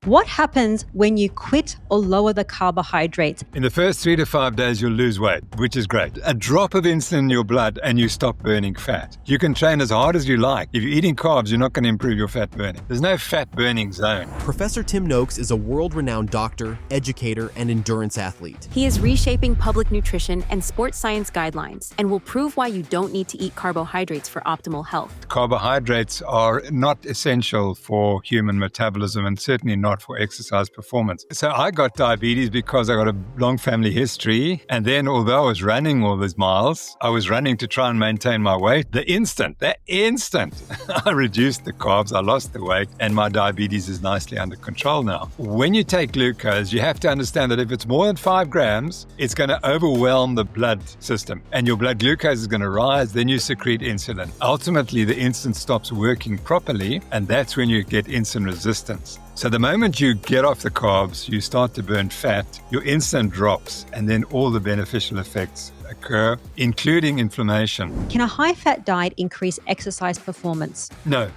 What happens when you quit or lower the carbohydrates? In the first 3 to 5 days, you'll lose weight, which is great. A drop of insulin in your blood and you stop burning fat. You can train as hard as you like. If you're eating carbs, you're not going to improve your fat burning. There's no fat burning zone. Professor Tim Noakes is a world-renowned doctor, educator, and endurance athlete. He is reshaping public nutrition and sports science guidelines and will prove why you don't need to eat carbohydrates for optimal health. Carbohydrates are not essential for human metabolism and certainly not for exercise performance. So I got diabetes because I got a long family history. And then although I was running all these miles, I was running to try and maintain my weight. The instant, I reduced the carbs, I lost the weight, and my diabetes is nicely under control now. When you take glucose, you have to understand that if it's more than 5 grams, it's going to overwhelm the blood system and your blood glucose is going to rise. Then you secrete insulin. Ultimately, the insulin stops working properly, and that's when you get insulin resistance. So the moment you get off the carbs, you start to burn fat, your insulin drops, and then all the beneficial effects occur, including inflammation. Can a high-fat diet increase exercise performance? No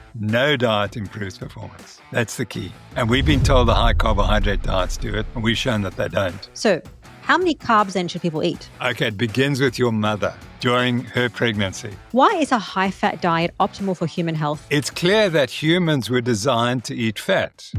diet improves performance. That's the key. And we've been told the high carbohydrate diets do it, and we've shown that they don't. So, how many carbs then should people eat? Okay, it begins with your mother during her pregnancy. Why is a high-fat diet optimal for human health? It's clear that humans were designed to eat fat.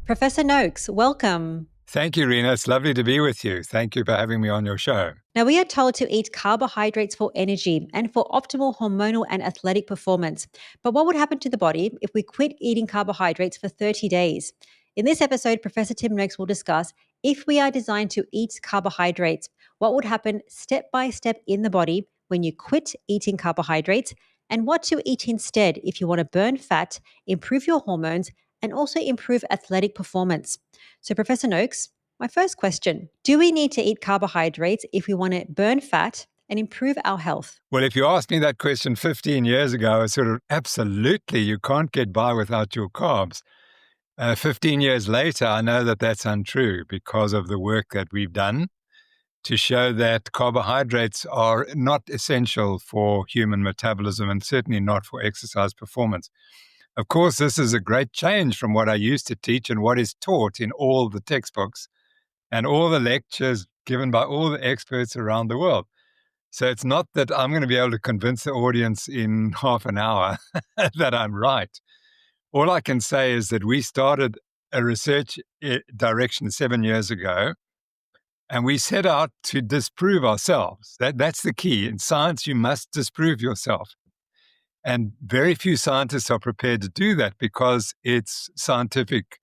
Professor Noakes, welcome. Thank you, Rina. It's lovely to be with you. Thank you for having me on your show. Now, we are told to eat carbohydrates for energy and for optimal hormonal and athletic performance. But what would happen to the body if we quit eating carbohydrates for 30 days? In this episode, Professor Tim Noakes will discuss if we are designed to eat carbohydrates, what would happen step by step in the body when you quit eating carbohydrates, and what to eat instead if you want to burn fat, improve your hormones, and also improve athletic performance. So, Professor Noakes, my first question, do we need to eat carbohydrates if we want to burn fat and improve our health? Well, if you asked me that question 15 years ago, I was sort of, absolutely, you can't get by without your carbs. 15 years later, I know that that's untrue because of the work that we've done to show that carbohydrates are not essential for human metabolism and certainly not for exercise performance. Of course, this is a great change from what I used to teach and what is taught in all the textbooks and all the lectures given by all the experts around the world. So it's not that I'm going to be able to convince the audience in half an hour that I'm right. All I can say is that we started a research direction 7 years ago, and we set out to disprove ourselves. That's the key. In science, you must disprove yourself. And very few scientists are prepared to do that because it's scientific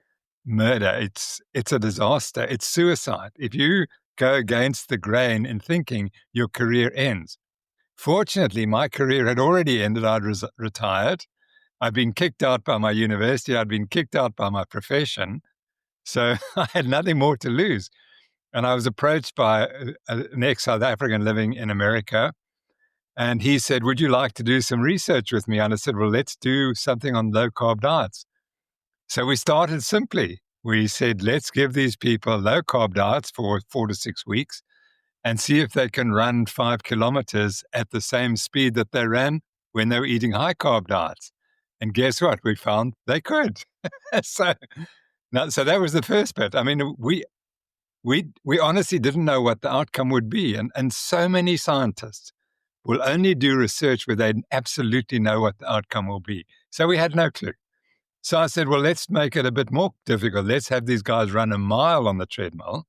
murder. It's a disaster. It's suicide. If you go against the grain in thinking, your career ends. Fortunately, my career had already ended. I'd retired. I'd been kicked out by my university. I'd been kicked out by my profession. So I had nothing more to lose. And I was approached by an ex-South African living in America. And he said, would you like to do some research with me? And I said, well, let's do something on low-carb diets. So we started simply. We said, let's give these people low-carb diets for 4 to 6 weeks and see if they can run 5 kilometers at the same speed that they ran when they were eating high-carb diets. And guess what? We found they could. So that was the first bit. I mean, we honestly didn't know what the outcome would be. And so many scientists will only do research where they absolutely know what the outcome will be. So we had no clue. So I said, well, let's make it a bit more difficult. Let's have these guys run a mile on the treadmill,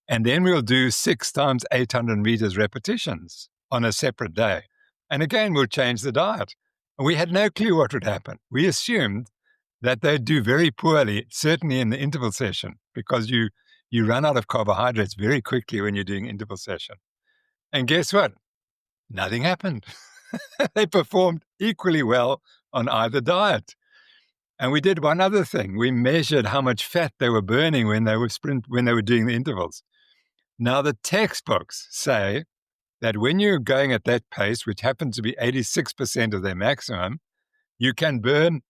and then we'll do 6 times 800 meters repetitions on a separate day. And again, we'll change the diet. And we had no clue what would happen. We assumed that they'd do very poorly, certainly in the interval session, because you run out of carbohydrates very quickly when you're doing interval session. And guess what? Nothing happened. They performed equally well on either diet. And we did one other thing. We measured how much fat they were burning when they were doing the intervals. Now, the textbooks say that when you're going at that pace, which happens to be 86% of their maximum, you can burn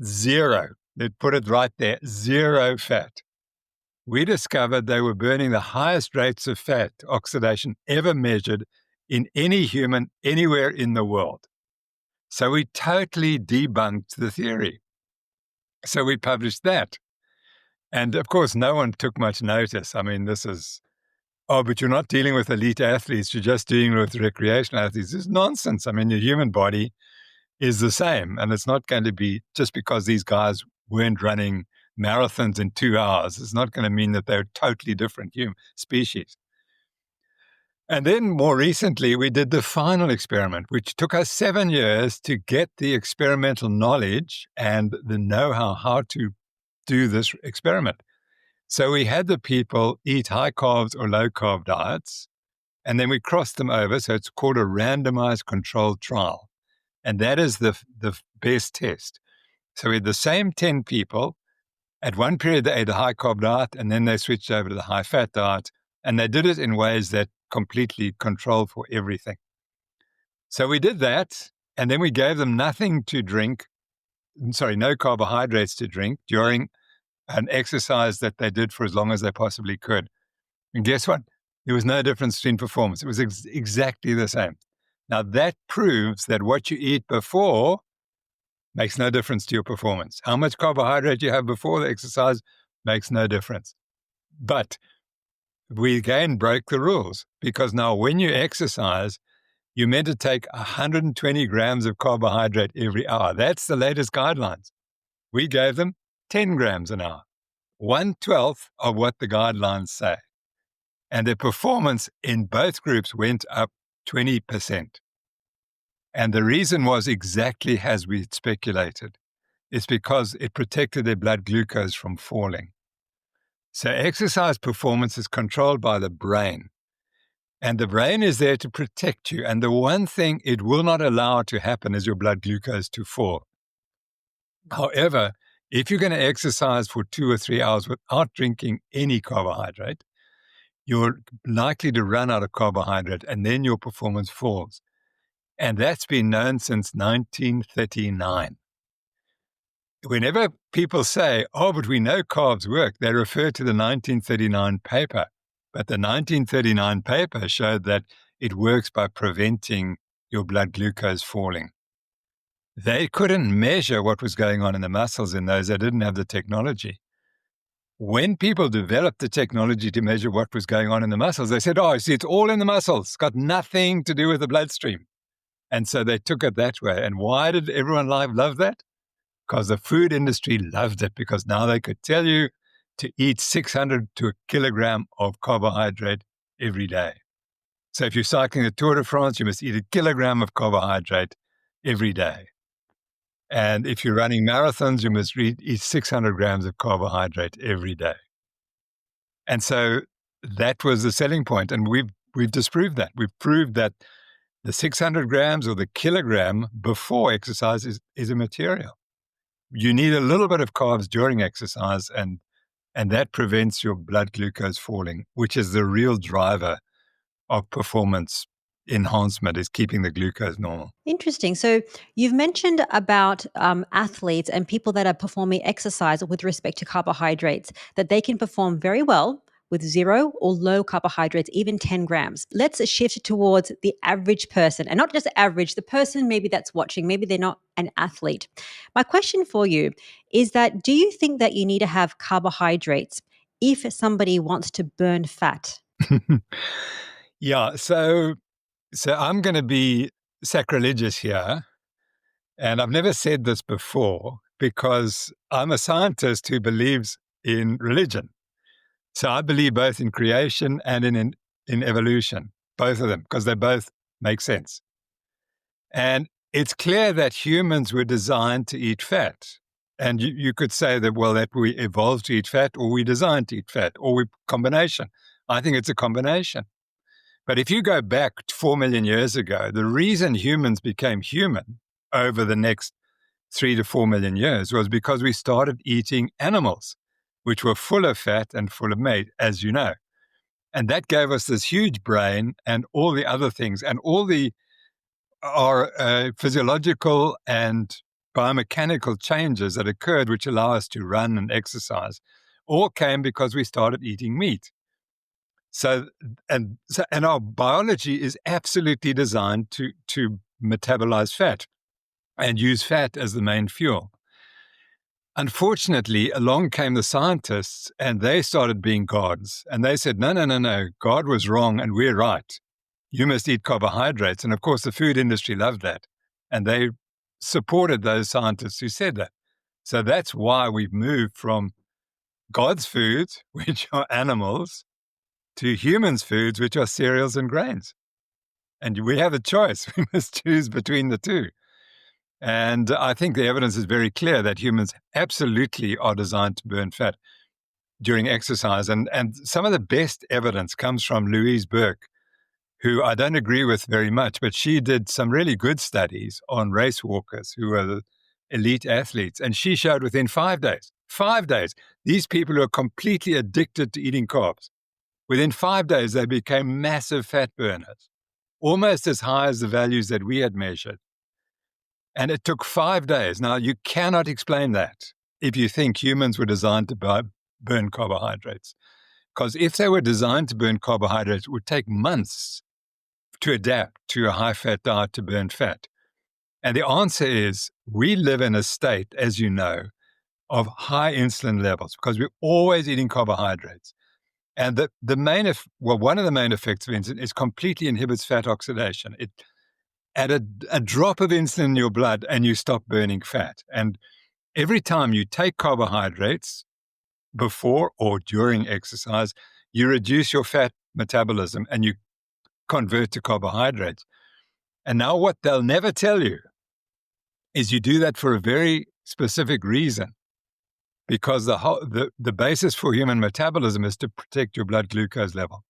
0. They put it right there, 0 fat. We discovered they were burning the highest rates of fat oxidation ever measured in any human anywhere in the world. So we totally debunked the theory. So we published that. And of course, no one took much notice. I mean, this is, oh, but you're not dealing with elite athletes, you're just dealing with recreational athletes. This is nonsense. I mean, the human body is the same. And it's not going to be, just because these guys weren't running marathons in 2 hours, it's not going to mean that they're totally different human species. And then more recently, we did the final experiment, which took us 7 years to get the experimental knowledge and the know-how how to do this experiment. So we had the people eat high carbs or low carb diets, and then we crossed them over. So it's called a randomized controlled trial. And that is the best test. So we had the same 10 people. At one period, they ate a high carb diet, and then they switched over to the high fat diet. And they did it in ways that completely control for everything. So we did that, and then we gave them nothing to drink, no carbohydrates to drink during an exercise that they did for as long as they possibly could. And guess what? There was no difference between performance. It was exactly the same. Now that proves that what you eat before makes no difference to your performance. How much carbohydrate you have before the exercise makes no difference. But we again broke the rules, because now when you exercise, you're meant to take 120 grams of carbohydrate every hour. That's the latest guidelines. We gave them 10 grams an hour, 1/12 of what the guidelines say. And their performance in both groups went up 20%. And the reason was exactly as we speculated. It's because it protected their blood glucose from falling. So exercise performance is controlled by the brain. And the brain is there to protect you. And the one thing it will not allow to happen is your blood glucose to fall. However, if you're going to exercise for 2 or 3 hours without drinking any carbohydrate, you're likely to run out of carbohydrate, and then your performance falls. And that's been known since 1939. Whenever people say, oh, but we know carbs work, they refer to the 1939 paper. But the 1939 paper showed that it works by preventing your blood glucose falling. They couldn't measure what was going on in the muscles in those. They didn't have the technology. When people developed the technology to measure what was going on in the muscles, they said, oh, see, it's all in the muscles. It's got nothing to do with the bloodstream. And so they took it that way. And why did everyone love that? Because the food industry loved it, because now they could tell you to eat 600 to a kilogram of carbohydrate every day. So if you're cycling the Tour de France, you must eat a kilogram of carbohydrate every day. And if you're running marathons, you must eat 600 grams of carbohydrate every day. And so that was the selling point. And we've disproved that. We've proved that the 600 grams or the kilogram before exercise is immaterial. You need a little bit of carbs during exercise, and that prevents your blood glucose falling, which is the real driver of performance enhancement, is keeping the glucose normal. Interesting. So you've mentioned about athletes and people that are performing exercise with respect to carbohydrates, that they can perform very well with 0 or low carbohydrates, even 10 grams. Let's shift towards the average person, and not just average, the person maybe that's watching, maybe they're not an athlete. My question for you is that, do you think that you need to have carbohydrates if somebody wants to burn fat? Yeah, so I'm going to be sacrilegious here, and I've never said this before because I'm a scientist who believes in religion. So I believe both in creation and in evolution, both of them, because they both make sense. And it's clear that humans were designed to eat fat. And you could say that, well, that we evolved to eat fat, or we designed to eat fat, or we combination. I think it's a combination. But if you go back 4 million years ago, the reason humans became human over the next 3 to 4 million years was because we started eating animals, which were full of fat and full of meat, as you know. And that gave us this huge brain and all the other things, and all the physiological and biomechanical changes that occurred, which allow us to run and exercise, all came because we started eating meat. So our biology is absolutely designed to metabolize fat and use fat as the main fuel. Unfortunately, along came the scientists and they started being gods. And they said, no, God was wrong and we're right. You must eat carbohydrates. And of course, the food industry loved that. And they supported those scientists who said that. So that's why we've moved from God's foods, which are animals, to humans' foods, which are cereals and grains. And we have a choice. We must choose between the two. And I think the evidence is very clear that humans absolutely are designed to burn fat during exercise. And some of the best evidence comes from Louise Burke, who I don't agree with very much, but she did some really good studies on race walkers who are the elite athletes. And she showed within 5 days, these people who are completely addicted to eating carbs, within 5 days, they became massive fat burners, almost as high as the values that we had measured. And it took 5 days. Now, you cannot explain that if you think humans were designed to burn carbohydrates. Because if they were designed to burn carbohydrates, it would take months to adapt to a high-fat diet to burn fat. And the answer is we live in a state, as you know, of high insulin levels because we're always eating carbohydrates. And one of the main effects of insulin is completely inhibits fat oxidation. It at a drop of insulin in your blood and you stop burning fat. And every time you take carbohydrates before or during exercise, you reduce your fat metabolism and you convert to carbohydrates. And now what they'll never tell you is you do that for a very specific reason, because the basis for human metabolism is to protect your blood glucose level.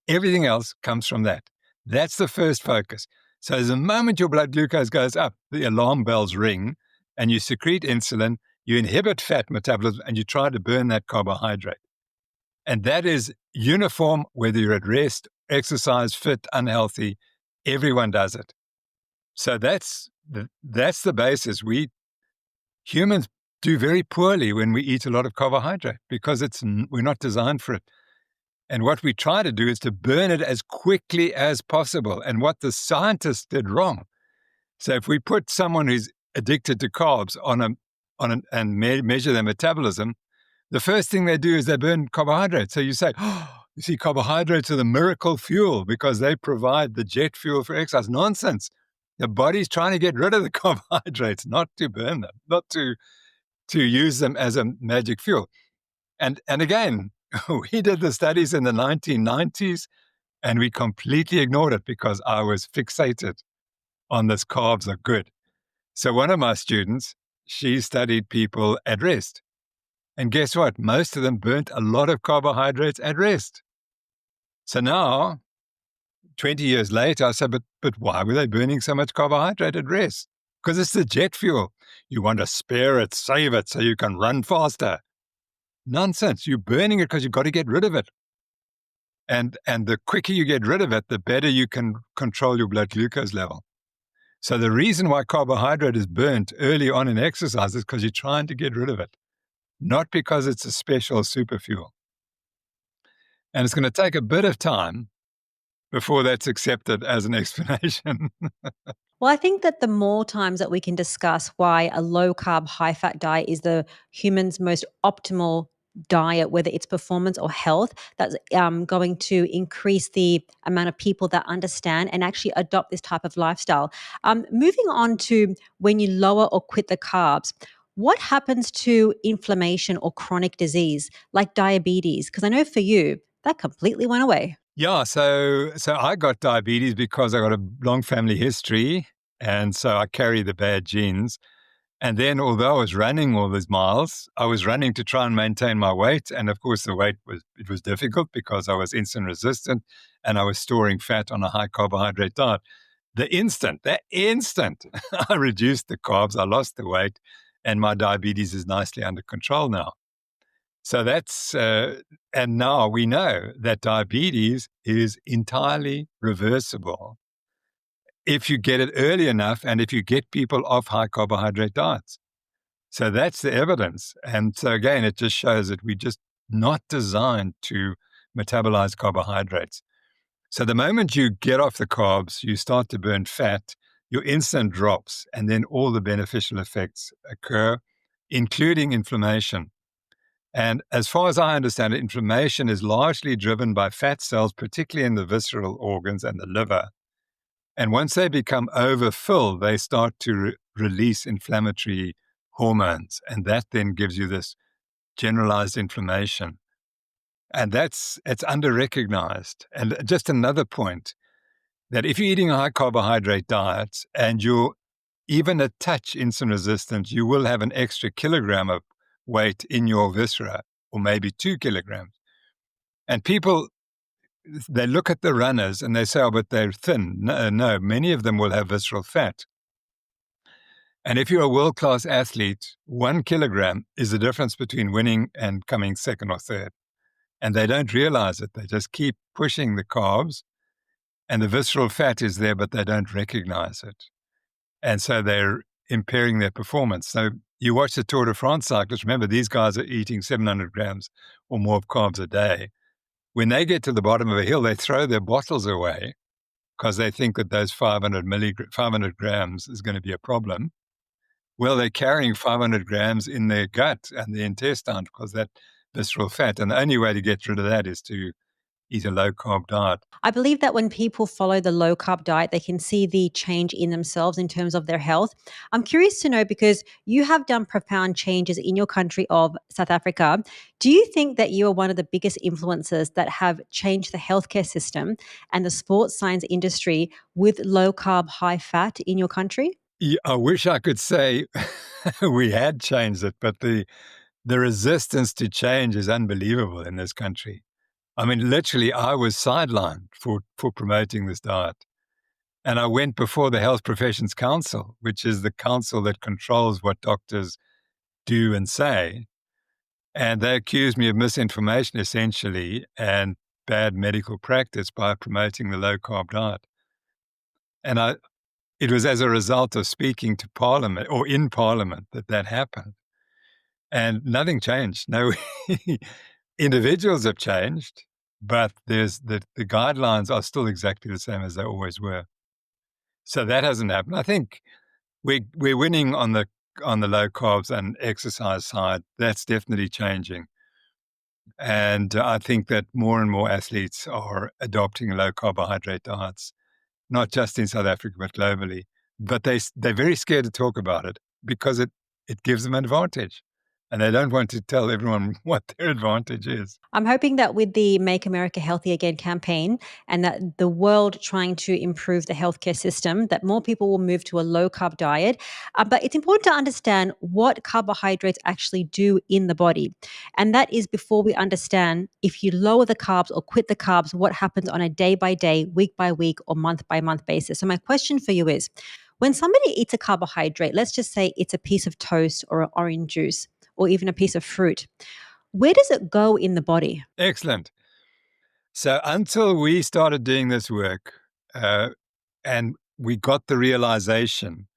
Everything else comes from that. That's the first focus. So the moment your blood glucose goes up, the alarm bells ring and you secrete insulin, you inhibit fat metabolism and you try to burn that carbohydrate. And that is uniform whether you're at rest, exercise, fit, unhealthy, everyone does it. So that's the basis. Humans do very poorly when we eat a lot of carbohydrate because we're not designed for it. And what we try to do is to burn it as quickly as possible. And what the scientists did wrong. So if we put someone who's addicted to carbs and measure their metabolism, the first thing they do is they burn carbohydrates. So you say, you see, carbohydrates are the miracle fuel because they provide the jet fuel for exercise. Nonsense. The body's trying to get rid of the carbohydrates, not to burn them, not to use them as a magic fuel. And again, we did the studies in the 1990s and we completely ignored it because I was fixated on this carbs are good. So one of my students, she studied people at rest. And guess what? Most of them burnt a lot of carbohydrates at rest. So now, 20 years later, I said, but why were they burning so much carbohydrate at rest? Because it's the jet fuel. You want to spare it, save it so you can run faster. Nonsense. You're burning it because you've got to get rid of it. And the quicker you get rid of it, the better you can control your blood glucose level. So the reason why carbohydrate is burnt early on in exercise is because you're trying to get rid of it, not because it's a special super fuel. And it's going to take a bit of time before that's accepted as an explanation. Well, I think that the more times that we can discuss why a low-carb, high-fat diet is the human's most optimal diet, whether it's performance or health, that's going to increase the amount of people that understand and actually adopt this type of lifestyle. Moving on to when you lower or quit the carbs, what happens to inflammation or chronic disease like diabetes? Because I know for you, that completely went away. Yeah, so I got diabetes because I got a long family history, and so I carry the bad genes. And then, although I was running all these miles, I was running to try and maintain my weight. And of course, the weight was difficult because I was insulin resistant and I was storing fat on a high carbohydrate diet. That instant, I reduced the carbs, I lost the weight, and my diabetes is nicely under control now. So that's, and now we know that diabetes is entirely reversible if you get it early enough and if you get people off high carbohydrate diets. So that's the evidence. And so again, it just shows that we're just not designed to metabolize carbohydrates. So the moment you get off the carbs, you start to burn fat, your insulin drops, and then all the beneficial effects occur. including inflammation. And as far as I understand it, inflammation is largely driven by fat cells, particularly in the visceral organs and the liver. And once they become overfilled, they start to release inflammatory hormones. And that then gives you this generalized inflammation. And it's under-recognized. And just another point, that if you're eating a high carbohydrate diet and you're even a touch insulin resistant, you will have an extra kilogram of weight in your viscera, or maybe 2 kilograms. And people, they look at the runners and they say, oh, but they're thin. No, many of them will have visceral fat. And if you're a world-class athlete, 1 kilogram is the difference between winning and coming second or third. And they don't realize it. They just keep pushing the carbs, and the visceral fat is there, but they don't recognize it. And so they're impairing their performance. So you watch the Tour de France cyclists, remember, these guys are eating 700 grams or more of carbs a day. When they get to the bottom of a hill, they throw their bottles away because they think that those 500 grams is going to be a problem. Well, they're carrying 500 grams in their gut and the intestine because that visceral fat. And the only way to get rid of that is to eat a low-carb diet. I believe that when people follow the low-carb diet, they can see the change in themselves in terms of their health. I'm curious to know, because you have done profound changes in your country of South Africa, do you think that you are one of the biggest influencers that have changed the healthcare system and the sports science industry with low-carb, high-fat in your country? Yeah, I wish I could say we had changed it, but the resistance to change is unbelievable in this country. I mean, literally, I was sidelined for promoting this diet. And I went before the Health Professions Council, which is the council that controls what doctors do and say. And they accused me of misinformation, essentially, and bad medical practice by promoting the low-carb diet. And it was as a result of speaking to Parliament, or in Parliament, that happened. And nothing changed. No, individuals have changed, but there's the guidelines are still exactly the same as they always were. So that hasn't happened. I think we're winning on the low carbs and exercise side. That's definitely changing. And I think that more and more athletes are adopting low carbohydrate diets, not just in South Africa, but globally. But they're very scared to talk about it because it gives them an advantage. And they don't want to tell everyone what their advantage is. I'm hoping that with the Make America Healthy Again campaign, and that the world trying to improve the healthcare system, that more people will move to a low-carb diet. But it's important to understand what carbohydrates actually do in the body. And that is before we understand if you lower the carbs or quit the carbs, what happens on a day-by-day, week-by-week, or month-by-month basis. So my question for you is, when somebody eats a carbohydrate, let's just say it's a piece of toast or an orange juice, or even a piece of fruit, where does it go in the body? Excellent. So until we started doing this work, and we got the realization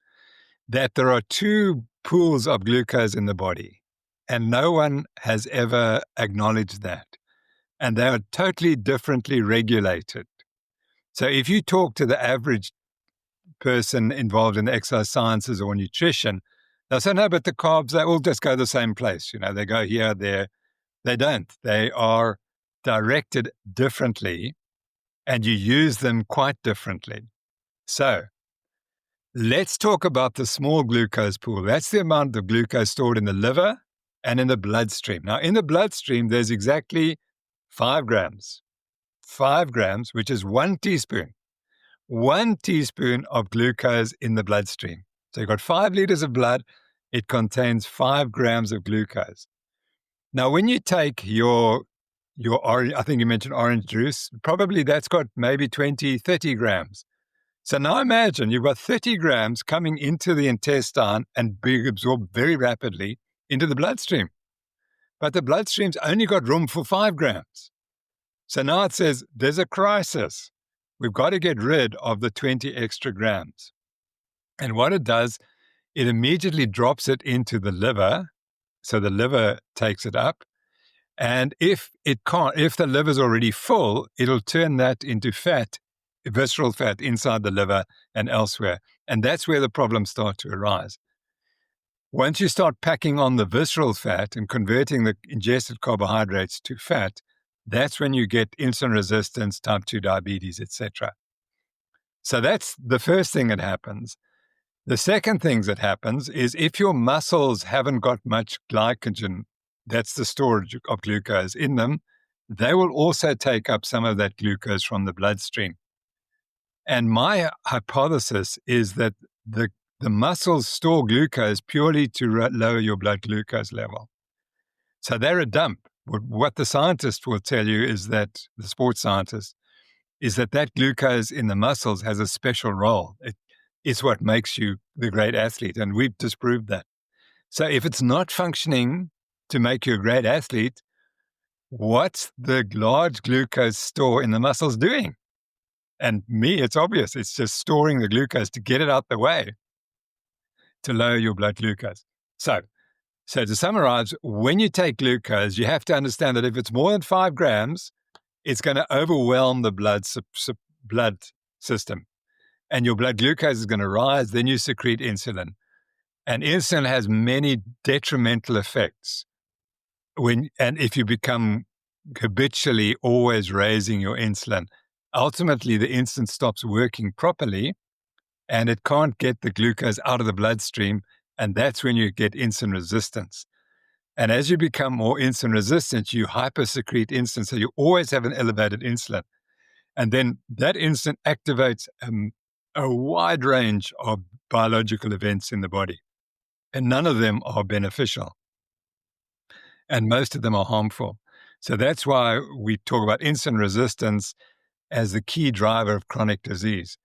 that there are 2 pools of glucose in the body, and no one has ever acknowledged that. And they are totally differently regulated. So if you talk to the average person involved in the exercise sciences or nutrition, they'll say, no, but the carbs, they all just go the same place. They go here, there. They don't. They are directed differently, and you use them quite differently. So let's talk about the small glucose pool. That's the amount of glucose stored in the liver and in the bloodstream. Now, in the bloodstream, there's exactly 5 grams. 5 grams, which is 1 teaspoon. 1 teaspoon of glucose in the bloodstream. So you've got 5 liters of blood. It contains 5 grams of glucose. Now, when you take your orange, I think you mentioned orange juice, probably that's got maybe 20, 30 grams. So now imagine you've got 30 grams coming into the intestine and being absorbed very rapidly into the bloodstream. But the bloodstream's only got room for 5 grams. So now it says there's a crisis. We've got to get rid of the 20 extra grams. And what it does, it immediately drops it into the liver. So the liver takes it up. And if the liver's already full, it'll turn that into fat, visceral fat inside the liver and elsewhere. And that's where the problems start to arise. Once you start packing on the visceral fat and converting the ingested carbohydrates to fat, that's when you get insulin resistance, type 2 diabetes, etc. So that's the first thing that happens. The second thing that happens is if your muscles haven't got much glycogen, that's the storage of glucose in them, they will also take up some of that glucose from the bloodstream. And my hypothesis is that the muscles store glucose purely to lower your blood glucose level. So they're a dump. What the scientist will tell you is that, the sports scientist, is that glucose in the muscles has a special role. It's what makes you the great athlete, and we've disproved that. So if it's not functioning to make you a great athlete, what's the large glucose store in the muscles doing? And it's obvious. It's just storing the glucose to get it out the way, to lower your blood glucose. So to summarize, when you take glucose, you have to understand that if it's more than 5 grams, it's going to overwhelm the blood system. And your blood glucose is going to rise, then you secrete insulin. And insulin has many detrimental effects. And if you become habitually always raising your insulin, ultimately the insulin stops working properly and it can't get the glucose out of the bloodstream, and that's when you get insulin resistance. And as you become more insulin resistant, you hypersecrete insulin, so you always have an elevated insulin. And then that insulin activates a wide range of biological events in the body, and none of them are beneficial, and most of them are harmful. So that's why we talk about insulin resistance as the key driver of chronic disease.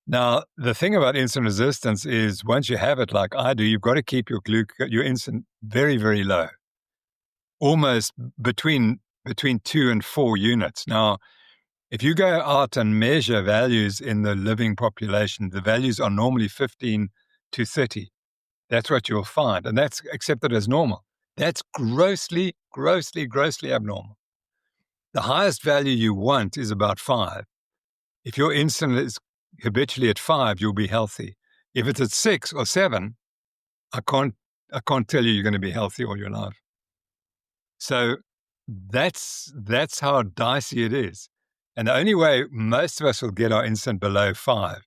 Now, the thing about insulin resistance is once you have it, like I do, you've got to keep your insulin very, very low, almost between 2 and 4 units. Now, if you go out and measure values in the living population, the values are normally 15 to 30. That's what you'll find, and that's accepted as normal. That's grossly, grossly, grossly abnormal. The highest value you want is about 5. If your insulin is habitually at 5, you'll be healthy. If it's at 6 or 7, I can't tell you're going to be healthy all your life. So that's how dicey it is. And the only way most of us will get our insulin below 5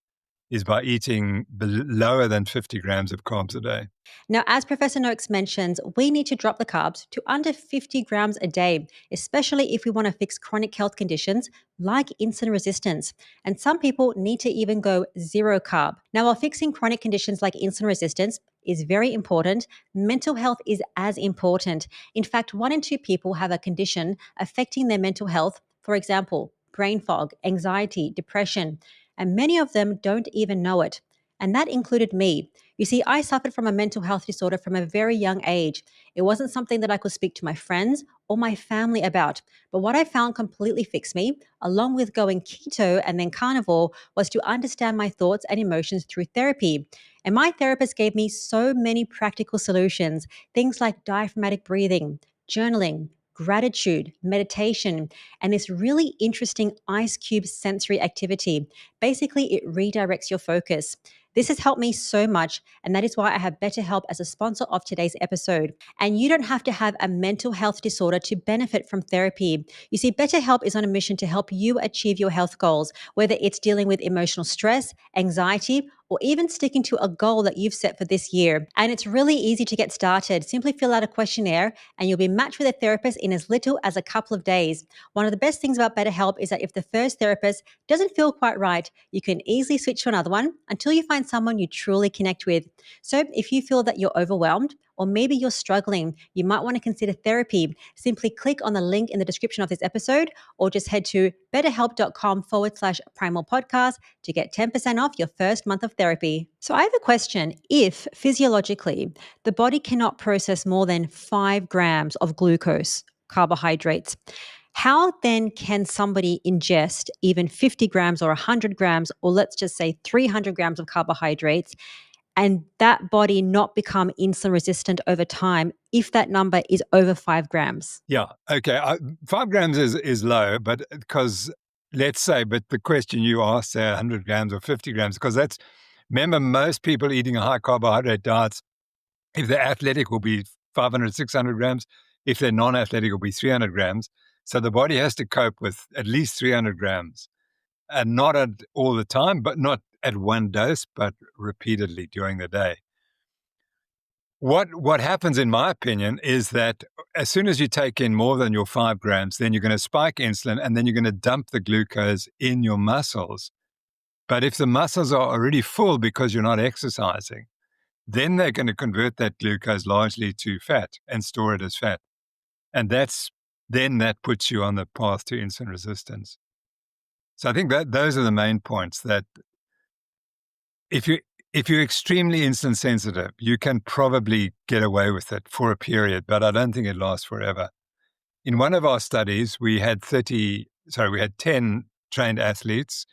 is by eating lower than 50 grams of carbs a day. Now, as Professor Noakes mentions, we need to drop the carbs to under 50 grams a day, especially if we want to fix chronic health conditions like insulin resistance. And some people need to even go 0 carb. Now, while fixing chronic conditions like insulin resistance is very important, mental health is as important. In fact, 1 in 2 people have a condition affecting their mental health. For example, brain fog, anxiety, depression, and many of them don't even know it. And that included me. You see, I suffered from a mental health disorder from a very young age. It wasn't something that I could speak to my friends or my family about. But what I found completely fixed me, along with going keto and then carnivore, was to understand my thoughts and emotions through therapy. And my therapist gave me so many practical solutions, things like diaphragmatic breathing, journaling, gratitude, meditation, and this really interesting ice cube sensory activity. Basically, it redirects your focus. This has helped me so much, and that is why I have BetterHelp as a sponsor of today's episode. And you don't have to have a mental health disorder to benefit from therapy. You see, BetterHelp is on a mission to help you achieve your health goals, whether it's dealing with emotional stress, anxiety, or even sticking to a goal that you've set for this year. And it's really easy to get started. Simply fill out a questionnaire and you'll be matched with a therapist in as little as a couple of days. One of the best things about BetterHelp is that if the first therapist doesn't feel quite right, you can easily switch to another one until you find someone you truly connect with. So if you feel that you're overwhelmed, or maybe you're struggling, you might want to consider therapy. Simply click on the link in the description of this episode, or just head to betterhelp.com/Primal Podcast to get 10% off your first month of therapy. So I have a question. If physiologically the body cannot process more than 5 grams of glucose, carbohydrates, how then can somebody ingest even 50 grams or 100 grams, or let's just say 300 grams of carbohydrates, and that body not become insulin resistant over time if that number is over 5 grams? Yeah, okay. 5 grams is low, but because let's say, but the question you asked, 100 grams or 50 grams, because remember, most people eating a high carbohydrate diet If they're athletic, will be 500, 600 grams. If they're non-athletic, it will be 300 grams. So the body has to cope with at least 300 grams. And not at all the time, but not at one dose, but repeatedly during the day. What happens, in my opinion, is that as soon as you take in more than your 5 grams, then you're going to spike insulin, and then you're going to dump the glucose in your muscles. But if the muscles are already full because you're not exercising, then they're going to convert that glucose largely to fat and store it as fat. And then that puts you on the path to insulin resistance. So I think that those are the main points, that if you're extremely insulin sensitive, you can probably get away with it for a period, but I don't think it lasts forever. In one of our studies, we had 10 trained athletes,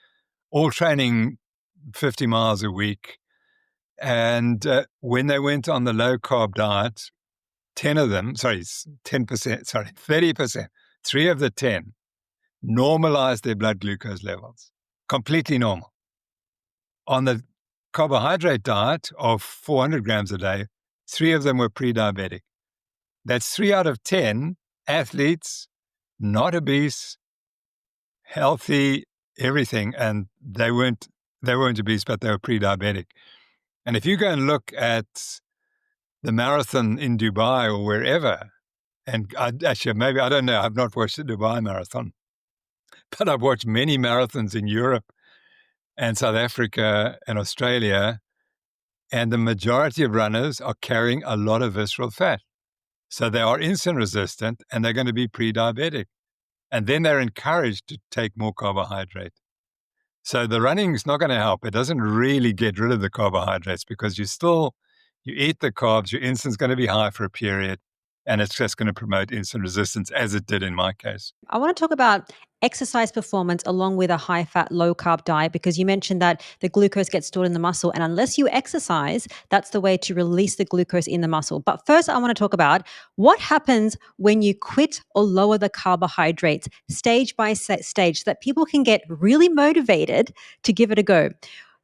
all training 50 miles a week. And when they went on the low-carb diet, 30%, 3 of the 10 normalized their blood glucose levels, completely normal. On the carbohydrate diet of 400 grams a day, 3 of them were pre-diabetic. That's 3 out of 10 athletes, not obese, healthy, everything, and they weren't obese, but they were pre-diabetic. And if you go and look at the marathon in Dubai or wherever, and I don't know, I've not watched the Dubai marathon, but I've watched many marathons in Europe and South Africa and Australia, and the majority of runners are carrying a lot of visceral fat. So they are insulin resistant and they're going to be pre-diabetic. And then they're encouraged to take more carbohydrate. So the running is not going to help. It doesn't really get rid of the carbohydrates because you eat the carbs, your insulin's going to be high for a period, and it's just going to promote insulin resistance, as it did in my case. I want to talk about exercise performance along with a high-fat, low-carb diet, because you mentioned that the glucose gets stored in the muscle, and unless you exercise, that's the way to release the glucose in the muscle. But first, I want to talk about what happens when you quit or lower the carbohydrates stage by stage so that people can get really motivated to give it a go.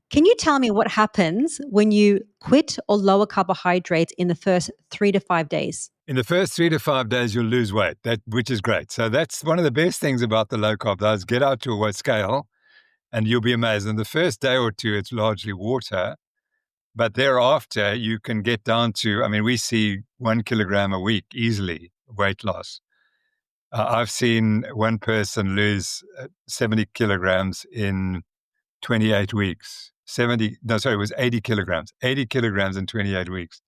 Can you tell me what happens when you quit or lower carbohydrates in the first 3 to 5 days? In the first 3 to 5 days, you'll lose weight, which is great. So that's one of the best things about the low-carb diet is get out to a weight scale and you'll be amazed. In the first day or two, it's largely water. But thereafter, you can get down to, we see 1 kilogram a week easily, weight loss. I've seen one person lose 70 kilograms in 28 weeks. It was 80 kilograms. 80 kilograms in 28 weeks.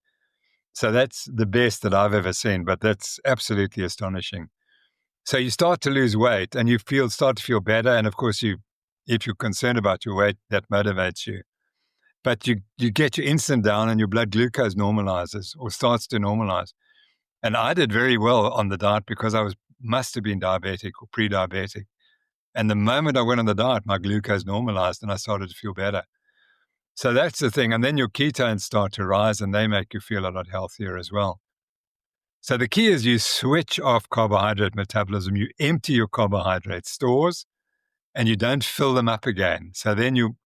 So that's the best that I've ever seen, but that's absolutely astonishing. So you start to lose weight and you start to feel better. And of course, if you're concerned about your weight, that motivates you. But you get your insulin down and your blood glucose normalizes or starts to normalize. And I did very well on the diet because I must have been diabetic or pre-diabetic. And the moment I went on the diet, my glucose normalized and I started to feel better. So that's the thing. And then your ketones start to rise and they make you feel a lot healthier as well. So the key is you switch off carbohydrate metabolism. You empty your carbohydrate stores and you don't fill them up again. So then you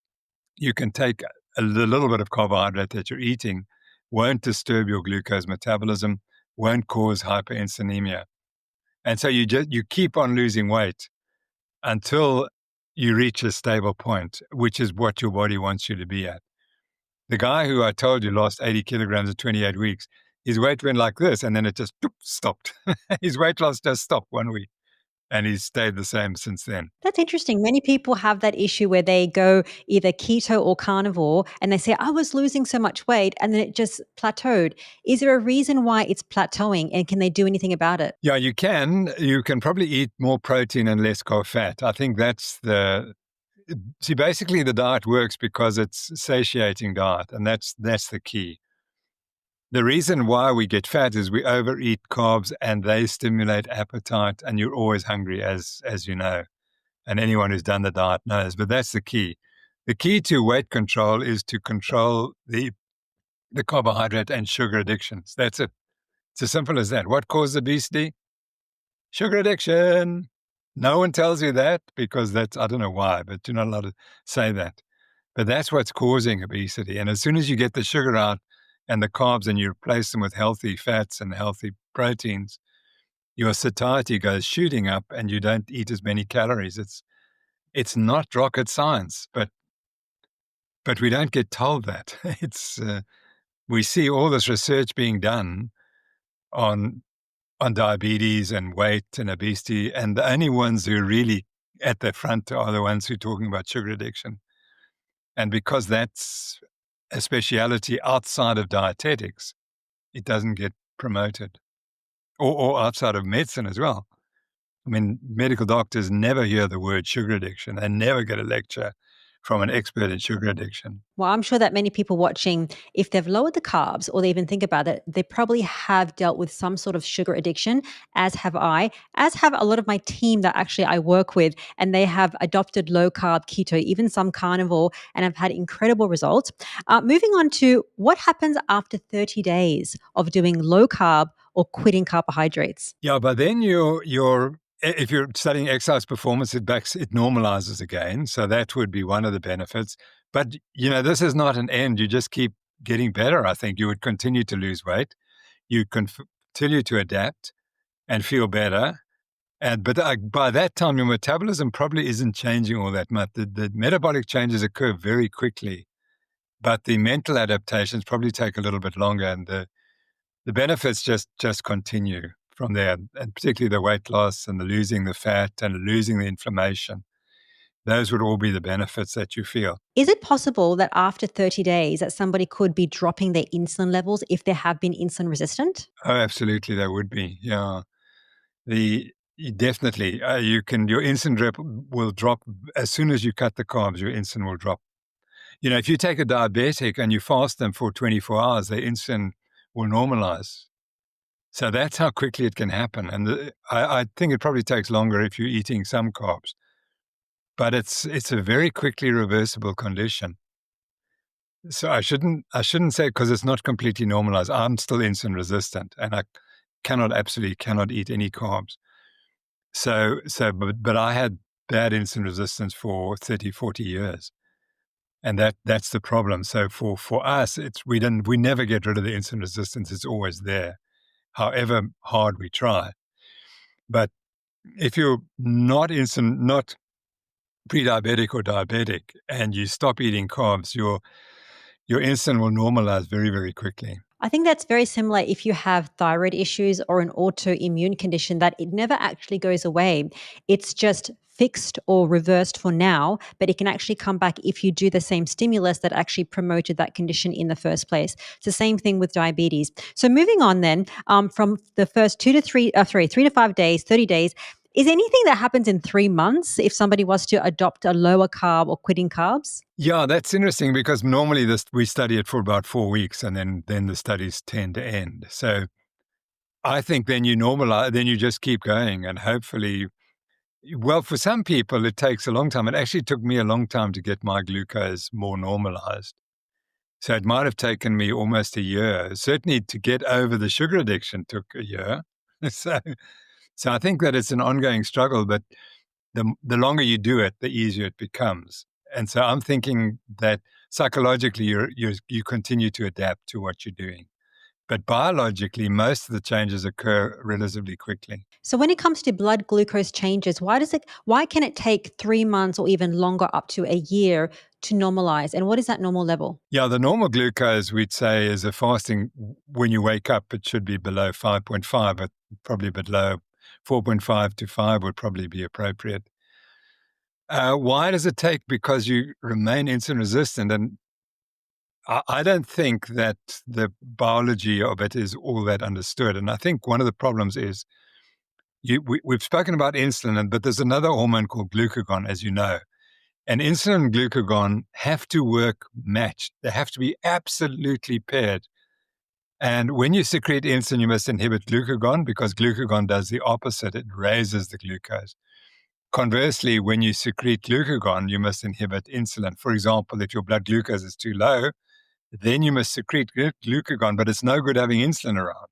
can take the little bit of carbohydrate that you're eating, won't disturb your glucose metabolism, won't cause hyperinsulinemia. And so you keep on losing weight until you reach a stable point, which is what your body wants you to be at. The guy who I told you lost 80 kilograms in 28 weeks, his weight went like this, and then it just stopped. His weight loss just stopped 1 week, and he's stayed the same since then. That's interesting. Many people have that issue where they go either keto or carnivore, and they say, I was losing so much weight, and then it just plateaued. Is there a reason why it's plateauing, and can they do anything about it? Yeah, you can. You can probably eat more protein and less carb fat. I think basically the diet works because it's a satiating diet, and that's the key. The reason why we get fat is we overeat carbs and they stimulate appetite, and you're always hungry, as you know, and anyone who's done the diet knows. But that's the key. The key to weight control is to control the carbohydrate and sugar addictions. That's it. It's as simple as that. What causes obesity? Sugar addiction. No one tells you that because I don't know why, but you're not allowed to say that. But that's what's causing obesity. And as soon as you get the sugar out and the carbs, and you replace them with healthy fats and healthy proteins, your satiety goes shooting up and you don't eat as many calories. It's not rocket science, but we don't get told that. We see all this research being done on diabetes and weight and obesity, and the only ones who are really at the front are the ones who are talking about sugar addiction. And because that's a speciality outside of dietetics, it doesn't get promoted, or outside of medicine as well. I mean, medical doctors never hear the word sugar addiction. They never get a lecture from an expert in sugar addiction. Well, I'm sure that many people watching, if they've lowered the carbs or they even think about it, they probably have dealt with some sort of sugar addiction, as have I, as have a lot of my team that actually I work with, and they have adopted low-carb, keto, even some carnivore, and have had incredible results. Moving on to what happens after 30 days of doing low-carb or quitting carbohydrates. Yeah, but then if you're studying exercise performance, it normalizes again. So that would be one of the benefits. But, this is not an end. You just keep getting better. I think you would continue to lose weight. You continue to adapt and feel better. But by that time, your metabolism probably isn't changing all that much. The metabolic changes occur very quickly, but the mental adaptations probably take a little bit longer. And the benefits just continue from there, and particularly the weight loss and the losing the fat and losing the inflammation. Those would all be the benefits that you feel. Is it possible that after 30 days that somebody could be dropping their insulin levels if they have been insulin resistant? Oh, absolutely, there would be. Yeah, definitely. Your insulin will drop as soon as you cut the carbs. Your insulin will drop. If you take a diabetic and you fast them for 24 hours, their insulin will normalize. So that's how quickly it can happen. And I think it probably takes longer if you're eating some carbs. But it's a very quickly reversible condition. So I shouldn't say, because it's not completely normalized. I'm still insulin resistant, and I absolutely cannot eat any carbs. But I had bad insulin resistance for 30, 40 years. And that's the problem. So for us, we never get rid of the insulin resistance. It's always there, however hard we try. But if you're not pre-diabetic or diabetic, and you stop eating carbs, your insulin will normalize very, very quickly. I think that's very similar if you have thyroid issues or an autoimmune condition, that it never actually goes away. It's just fixed or reversed for now, but it can actually come back if you do the same stimulus that actually promoted that condition in the first place. It's the same thing with diabetes. So moving on then, from the first 3 to 5 days, 30 days, is anything that happens in 3 months if somebody was to adopt a lower carb or quitting carbs? Yeah, that's interesting, because normally we study it for about 4 weeks, and then the studies tend to end. So I think then you normalize, then you just keep going, and hopefully, well, for some people it takes a long time. It actually took me a long time to get my glucose more normalized. So it might have taken me almost a year. Certainly to get over the sugar addiction took a year. So I think that it's an ongoing struggle, but the longer you do it, the easier it becomes. And so I'm thinking that psychologically you continue to adapt to what you're doing. But biologically, most of the changes occur relatively quickly. So when it comes to blood glucose changes, why can it take 3 months or even longer, up to a year, to normalize? And what is that normal level? Yeah, the normal glucose, we'd say, is a fasting. When you wake up, it should be below 5.5, but probably a bit low. 4.5 to 5 would probably be appropriate. Why does it take? Because you remain insulin resistant. And I don't think that the biology of it is all that understood. And I think one of the problems is we've spoken about insulin, but there's another hormone called glucagon, as you know. And insulin and glucagon have to work matched. They have to be absolutely paired. And when you secrete insulin, you must inhibit glucagon, because glucagon does the opposite. It raises the glucose. Conversely, when you secrete glucagon, you must inhibit insulin. For example, if your blood glucose is too low, then you must secrete glucagon, but it's no good having insulin around.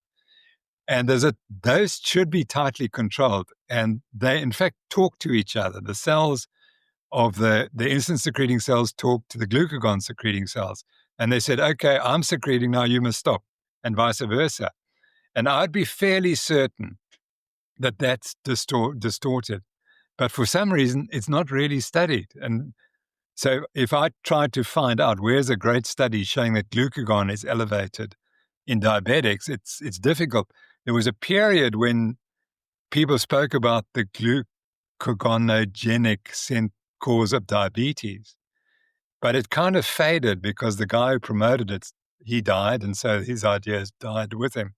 And those should be tightly controlled. And they, in fact, talk to each other. The cells of the insulin secreting cells talk to the glucagon secreting cells. And they said, okay, I'm secreting now, you must stop, and vice versa. And I'd be fairly certain that that's distorted. But for some reason, it's not really studied. And so if I tried to find out where's a great study showing that glucagon is elevated in diabetics, it's difficult. There was a period when people spoke about the glucagonogenic cause of diabetes, but it kind of faded because the guy who promoted it, he died, and so his ideas died with him.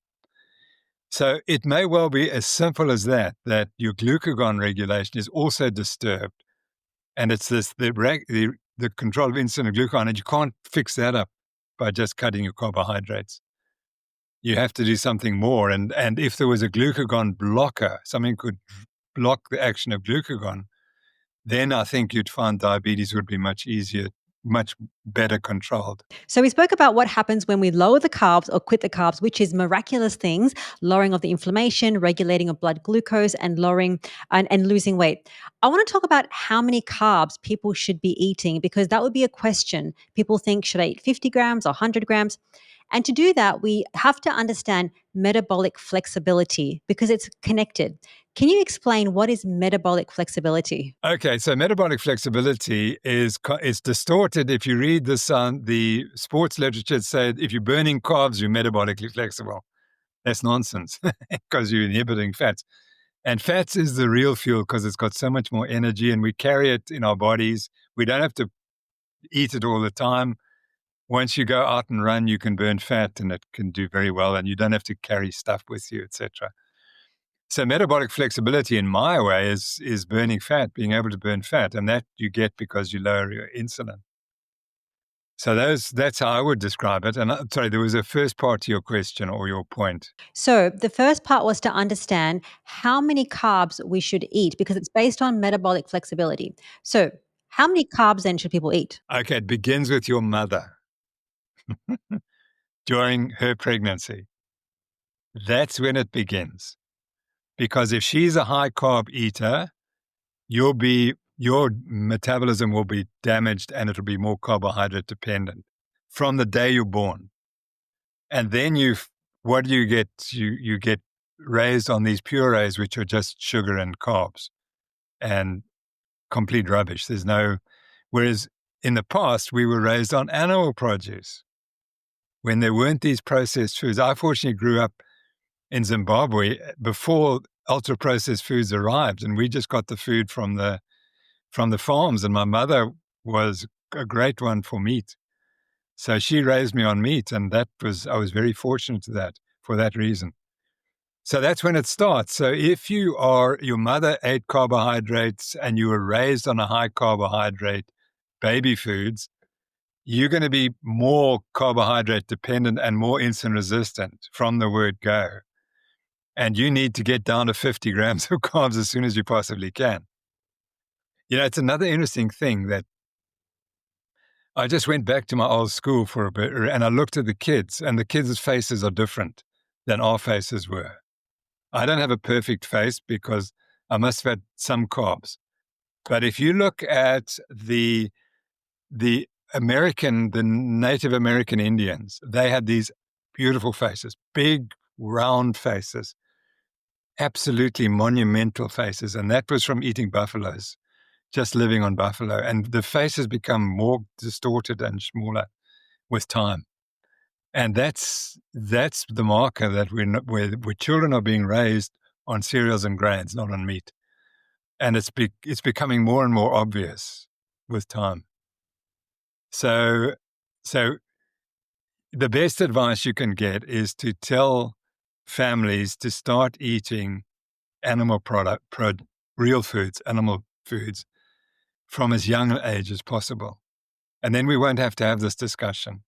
So it may well be as simple as that your glucagon regulation is also disturbed. And it's the control of insulin and glucagon, and you can't fix that up by just cutting your carbohydrates. You have to do something more. And if there was a glucagon blocker, something could block the action of glucagon, then I think you'd find diabetes would be much easier, much better controlled. So we spoke about what happens when we lower the carbs or quit the carbs, which is miraculous things, lowering of the inflammation, regulating of blood glucose, and lowering and losing weight. I want to talk about how many carbs people should be eating, because that would be a question. People think, should I eat 50 grams or 100 grams? And to do that, we have to understand metabolic flexibility because it's connected. Can you explain what is metabolic flexibility? Okay, so metabolic flexibility is distorted. If you read the sports literature, said if you're burning carbs, you're metabolically flexible. That's nonsense because you're inhibiting fats. And fats is the real fuel because it's got so much more energy and we carry it in our bodies. We don't have to eat it all the time. Once you go out and run, you can burn fat and it can do very well, and you don't have to carry stuff with you, etc. So metabolic flexibility in my way is burning fat, being able to burn fat, and that you get because you lower your insulin. So that's how I would describe it. And sorry, there was a first part to your question or your point. So the first part was to understand how many carbs we should eat because it's based on metabolic flexibility. So how many carbs then should people eat? Okay, it begins with your mother during her pregnancy. That's when it begins. Because if she's a high carb eater, your metabolism will be damaged and it'll be more carbohydrate dependent from the day you're born. And then what do you get? You get raised on these purees, which are just sugar and carbs and complete rubbish. Whereas in the past, we were raised on animal produce when there weren't these processed foods. I fortunately grew up in Zimbabwe before ultra-processed foods arrived, and we just got the food from the farms, and my mother was a great one for meat. So she raised me on meat, and I was very fortunate for that reason. So that's when it starts. So if your mother ate carbohydrates and you were raised on a high carbohydrate baby foods, you're going to be more carbohydrate dependent and more insulin resistant from the word go. And you need to get down to 50 grams of carbs as soon as you possibly can. It's another interesting thing that I just went back to my old school for a bit and I looked at the kids, and the kids' faces are different than our faces were. I don't have a perfect face because I must have had some carbs. But if you look at the Native American Indians, they had these beautiful faces, big, round faces, absolutely monumental faces. And that was from eating buffaloes, just living on buffalo. And the faces become more distorted and smaller with time. And that's the marker that where children are being raised on cereals and grains, not on meat. And it's becoming more and more obvious with time. So the best advice you can get is to tell families to start eating real foods, animal foods, from as young an age as possible. And then we won't have to have this discussion.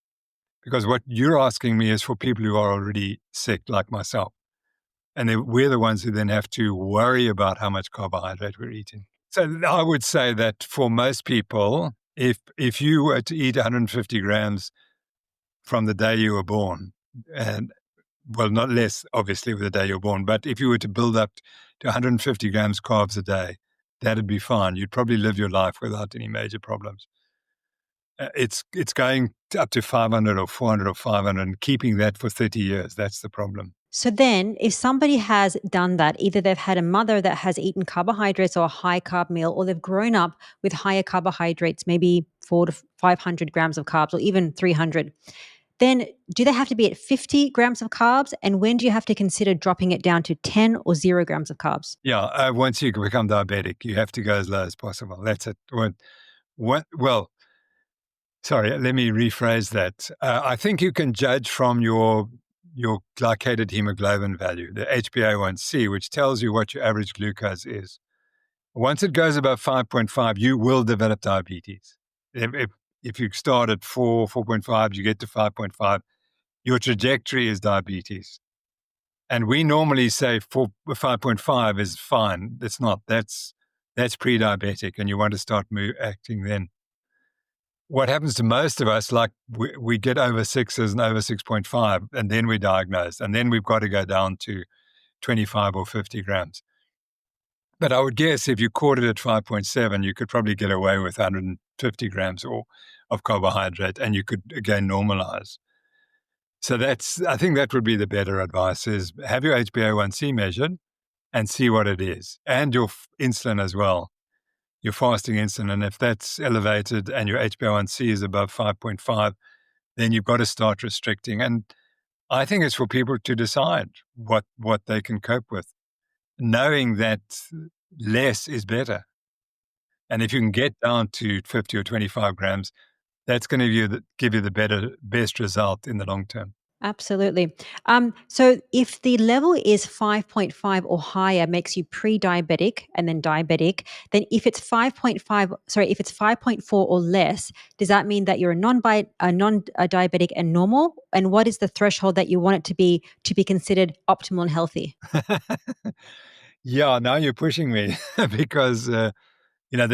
Because what you're asking me is for people who are already sick, like myself. And we're the ones who then have to worry about how much carbohydrate we're eating. So I would say that for most people, if you were to eat 150 grams from the day you were born, and well, not less, obviously, with the day you're born, but if you were to build up to 150 grams carbs a day, that'd be fine. You'd probably live your life without any major problems. It's going up to 500 or 400 or 500 and keeping that for 30 years. That's the problem. So then if somebody has done that, either they've had a mother that has eaten carbohydrates or a high carb meal, or they've grown up with higher carbohydrates, maybe 400 to 500 grams of carbs or even 300, then do they have to be at 50 grams of carbs? And when do you have to consider dropping it down to 10 or 0 grams of carbs? Yeah, once you become diabetic, you have to go as low as possible. That's it. Well, sorry, let me rephrase that. I think you can judge from your glycated hemoglobin value, the HbA1c, which tells you what your average glucose is. Once it goes above 5.5, you will develop diabetes. If you start at 4.5, you get to 5.5, your trajectory is diabetes. And we normally say 5.5 is fine. It's not. That's pre-diabetic, and you want to start acting then. What happens to most of us, like we get over 6s and over 6.5, and then we're diagnosed, and then we've got to go down to 25 or 50 grams. But I would guess if you caught it at 5.7, you could probably get away with 150 grams of carbohydrate, and you could again normalize. So I think that would be the better advice, is have your HbA1c measured and see what it is, and your insulin as well, your fasting insulin. And if that's elevated and your HbA1c is above 5.5, then you've got to start restricting. And I think it's for people to decide what they can cope with, knowing that less is better. And if you can get down to 50 or 25 grams, that's going to give you the best result in the long term. Absolutely. So if the level is 5.5 or higher makes you pre-diabetic and then diabetic, then if it's 5.4 or less, does that mean that you're a non-diabetic and normal? And what is the threshold that you want it to be considered optimal and healthy? Yeah, now you're pushing me because the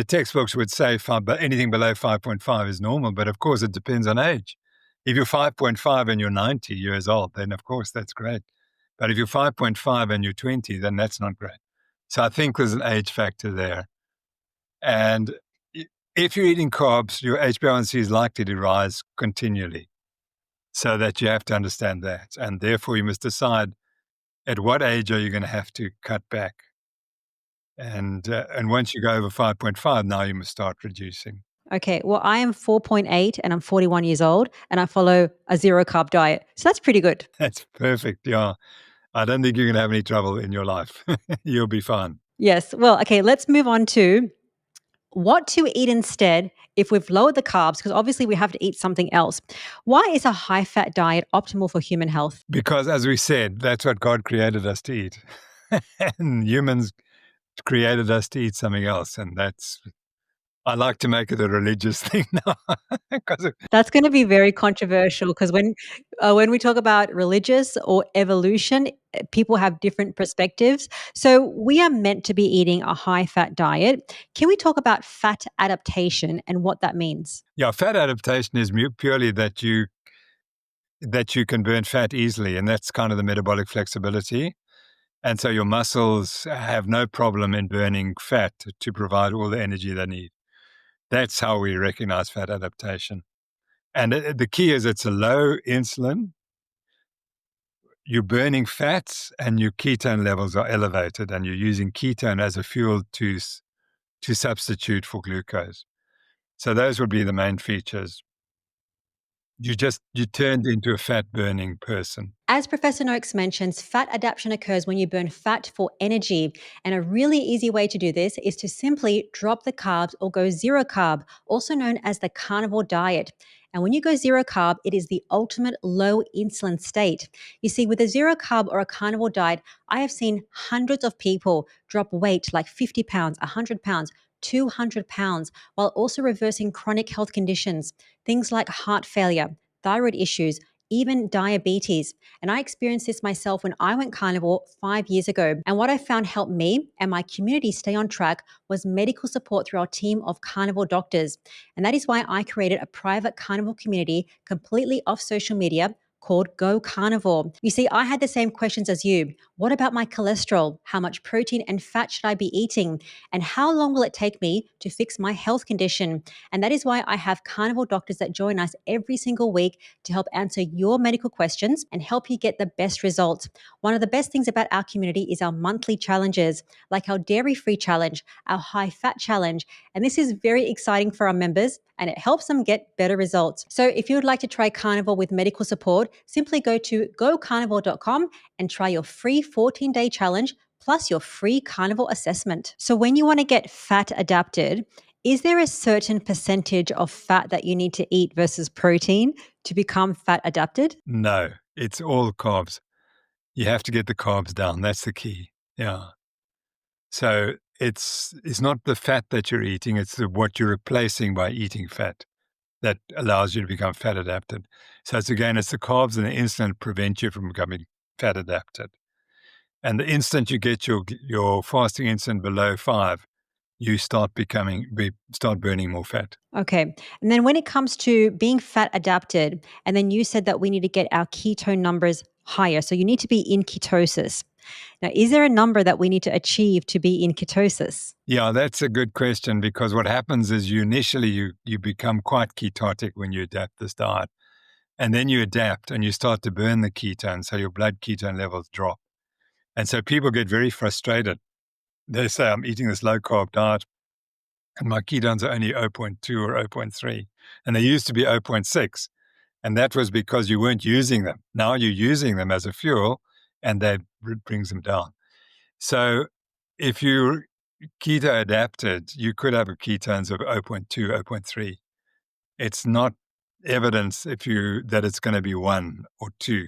textbooks would say anything below 5.5 is normal, but of course it depends on age. If you're 5.5 and you're 90 years old, then of course that's great. But if you're 5.5 and you're 20, then that's not great. So I think there's an age factor there. And if you're eating carbs, your HbA1c is likely to rise continually. So that you have to understand that. And therefore you must decide at what age are you going to have to cut back. And once you go over 5.5, now you must start reducing. Okay, well, I am 4.8 and I'm 41 years old and I follow a 0 carb diet. So that's pretty good. That's perfect. Yeah. I don't think you're going to have any trouble in your life. You'll be fine. Yes. Well, okay, let's move on to what to eat instead if we've lowered the carbs, because obviously we have to eat something else. Why is a high-fat diet optimal for human health? Because as we said, that's what God created us to eat. And humans created us to eat something else. And I like to make it a religious thing now. That's going to be very controversial because when we talk about religious or evolution, people have different perspectives. So we are meant to be eating a high-fat diet. Can we talk about fat adaptation and what that means? Yeah, fat adaptation is purely that you can burn fat easily, and that's kind of the metabolic flexibility. And so your muscles have no problem in burning fat to provide all the energy they need. That's how we recognize fat adaptation. And the key is it's a low insulin. You're burning fats and your ketone levels are elevated, and you're using ketone as a fuel to substitute for glucose. So those would be the main features. You turned into a fat burning person. As Professor Noakes mentions, fat adaptation occurs when you burn fat for energy. And a really easy way to do this is to simply drop the carbs or go 0 carb, also known as the carnivore diet. And when you go 0 carb, it is the ultimate low insulin state. You see, with a 0 carb or a carnivore diet, I have seen hundreds of people drop weight like 50 pounds, 100 pounds, 200 pounds, while also reversing chronic health conditions, things like heart failure, thyroid issues, even diabetes. And I experienced this myself when I went carnivore 5 years ago. And what I found helped me and my community stay on track was medical support through our team of carnivore doctors. And that is why I created a private carnivore community completely off social media called Go Carnivore. You see, I had the same questions as you. What about my cholesterol? How much protein and fat should I be eating? And how long will it take me to fix my health condition? And that is why I have carnivore doctors that join us every single week to help answer your medical questions and help you get the best results. One of the best things about our community is our monthly challenges, like our dairy-free challenge, our high-fat challenge. And this is very exciting for our members and it helps them get better results. So if you would like to try Carnivore with medical support, simply go to gocarnivore.com and try your free 14-day challenge plus your free carnivore assessment. So when you want to get fat adapted, is there a certain percentage of fat that you need to eat versus protein to become fat adapted? No, it's all carbs. You have to get the carbs down. That's the key. Yeah. So it's not the fat that you're eating, it's what you're replacing by eating fat that allows you to become fat adapted. So it's the carbs and the insulin prevent you from becoming fat adapted. And the instant you get your fasting insulin below 5, you start burning more fat. Okay. And then when it comes to being fat adapted, and then you said that we need to get our ketone numbers higher. So you need to be in ketosis. Now, is there a number that we need to achieve to be in ketosis? Yeah, that's a good question, because what happens is you become quite ketotic when you adapt this diet. And then you adapt and you start to burn the ketones, so your blood ketone levels drop. And so people get very frustrated. They say, I'm eating this low-carb diet and my ketones are only 0.2 or 0.3. And they used to be 0.6. And that was because you weren't using them. Now you're using them as a fuel and that brings them down. So if you're keto adapted, you could have a ketones of 0.2, 0.3. It's not evidence that it's going to be 1 or 2.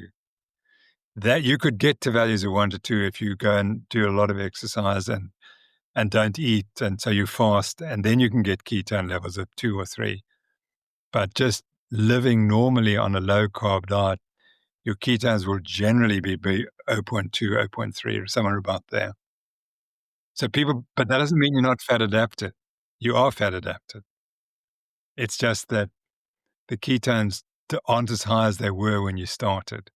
That you could get to values of 1 to 2 if you go and do a lot of exercise and don't eat, and so you fast, and then you can get ketone levels of 2 or 3. But just living normally on a low-carb diet, your ketones will generally be 0.2, 0.3, or somewhere about there. So but that doesn't mean you're not fat adapted. You are fat adapted. It's just that the ketones aren't as high as they were when you started.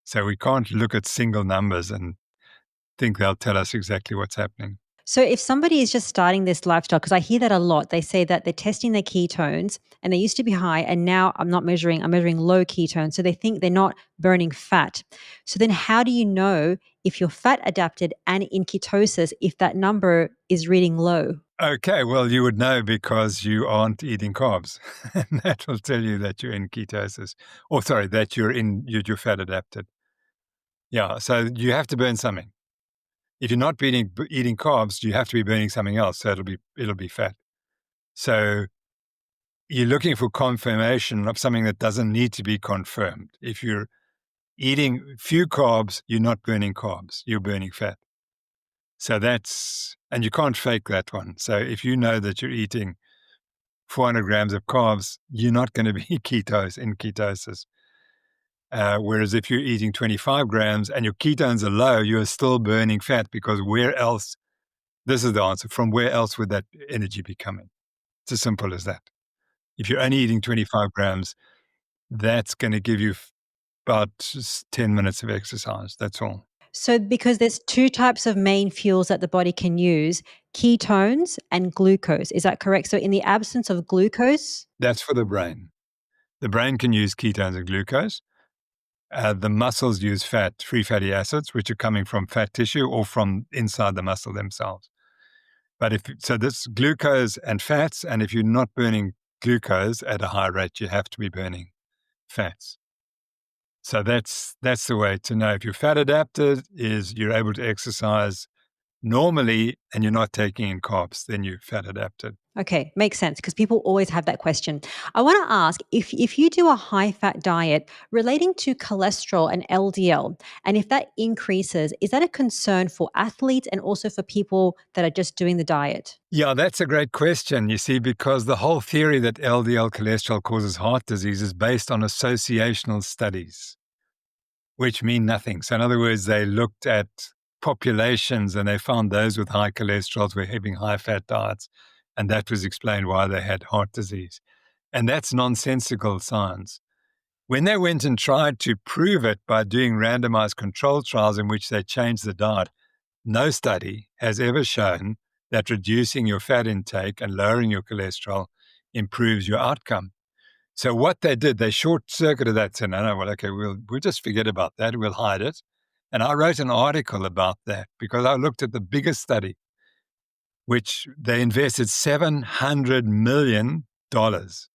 So we can't look at single numbers and think they'll tell us exactly what's happening. So if somebody is just starting this lifestyle, because I hear that a lot, they say that they're testing their ketones and they used to be high and now I'm measuring low ketones. So they think they're not burning fat. So then how do you know if you're fat adapted and in ketosis if that number is reading low? Okay, well, you would know because you aren't eating carbs. And that will tell you that you're in ketosis. Or sorry, that you're fat adapted. Yeah, so you have to burn something. If you're not eating carbs, you have to be burning something else. So it'll be fat. So you're looking for confirmation of something that doesn't need to be confirmed. If you're eating few carbs, you're not burning carbs. You're burning fat. So and you can't fake that one. So if you know that you're eating 400 grams of carbs, you're not going to be in ketosis. Whereas if you're eating 25 grams and your ketones are low, you're still burning fat, because where else, this is the answer, from where else would that energy be coming? It's as simple as that. If you're only eating 25 grams, that's going to give you about 10 minutes of exercise. That's all. So because there's 2 types of main fuels that the body can use, ketones and glucose. Is that correct? So in the absence of glucose? That's for the brain. The brain can use ketones and glucose. The muscles use free fatty acids, which are coming from fat tissue or from inside the muscle themselves. But this glucose and fats, and if you're not burning glucose at a high rate, you have to be burning fats. So that's the way to know if you're fat adapted is you're able to exercise normally and you're not taking in carbs, then you're fat adapted. Okay, makes sense, because people always have that question. I want to ask, if you do a high-fat diet relating to cholesterol and LDL, and if that increases, is that a concern for athletes and also for people that are just doing the diet? Yeah, that's a great question, you see, because the whole theory that LDL cholesterol causes heart disease is based on associational studies, which mean nothing. So in other words, they looked at populations and they found those with high cholesterols were having high-fat diets. And that was explained why they had heart disease. And that's nonsensical science. When they went and tried to prove it by doing randomized control trials in which they changed the diet, no study has ever shown that reducing your fat intake and lowering your cholesterol improves your outcome. So what they did, they short-circuited that, said, no, well, okay, we'll just forget about that, we'll hide it. And I wrote an article about that because I looked at the biggest study, which they invested $700 million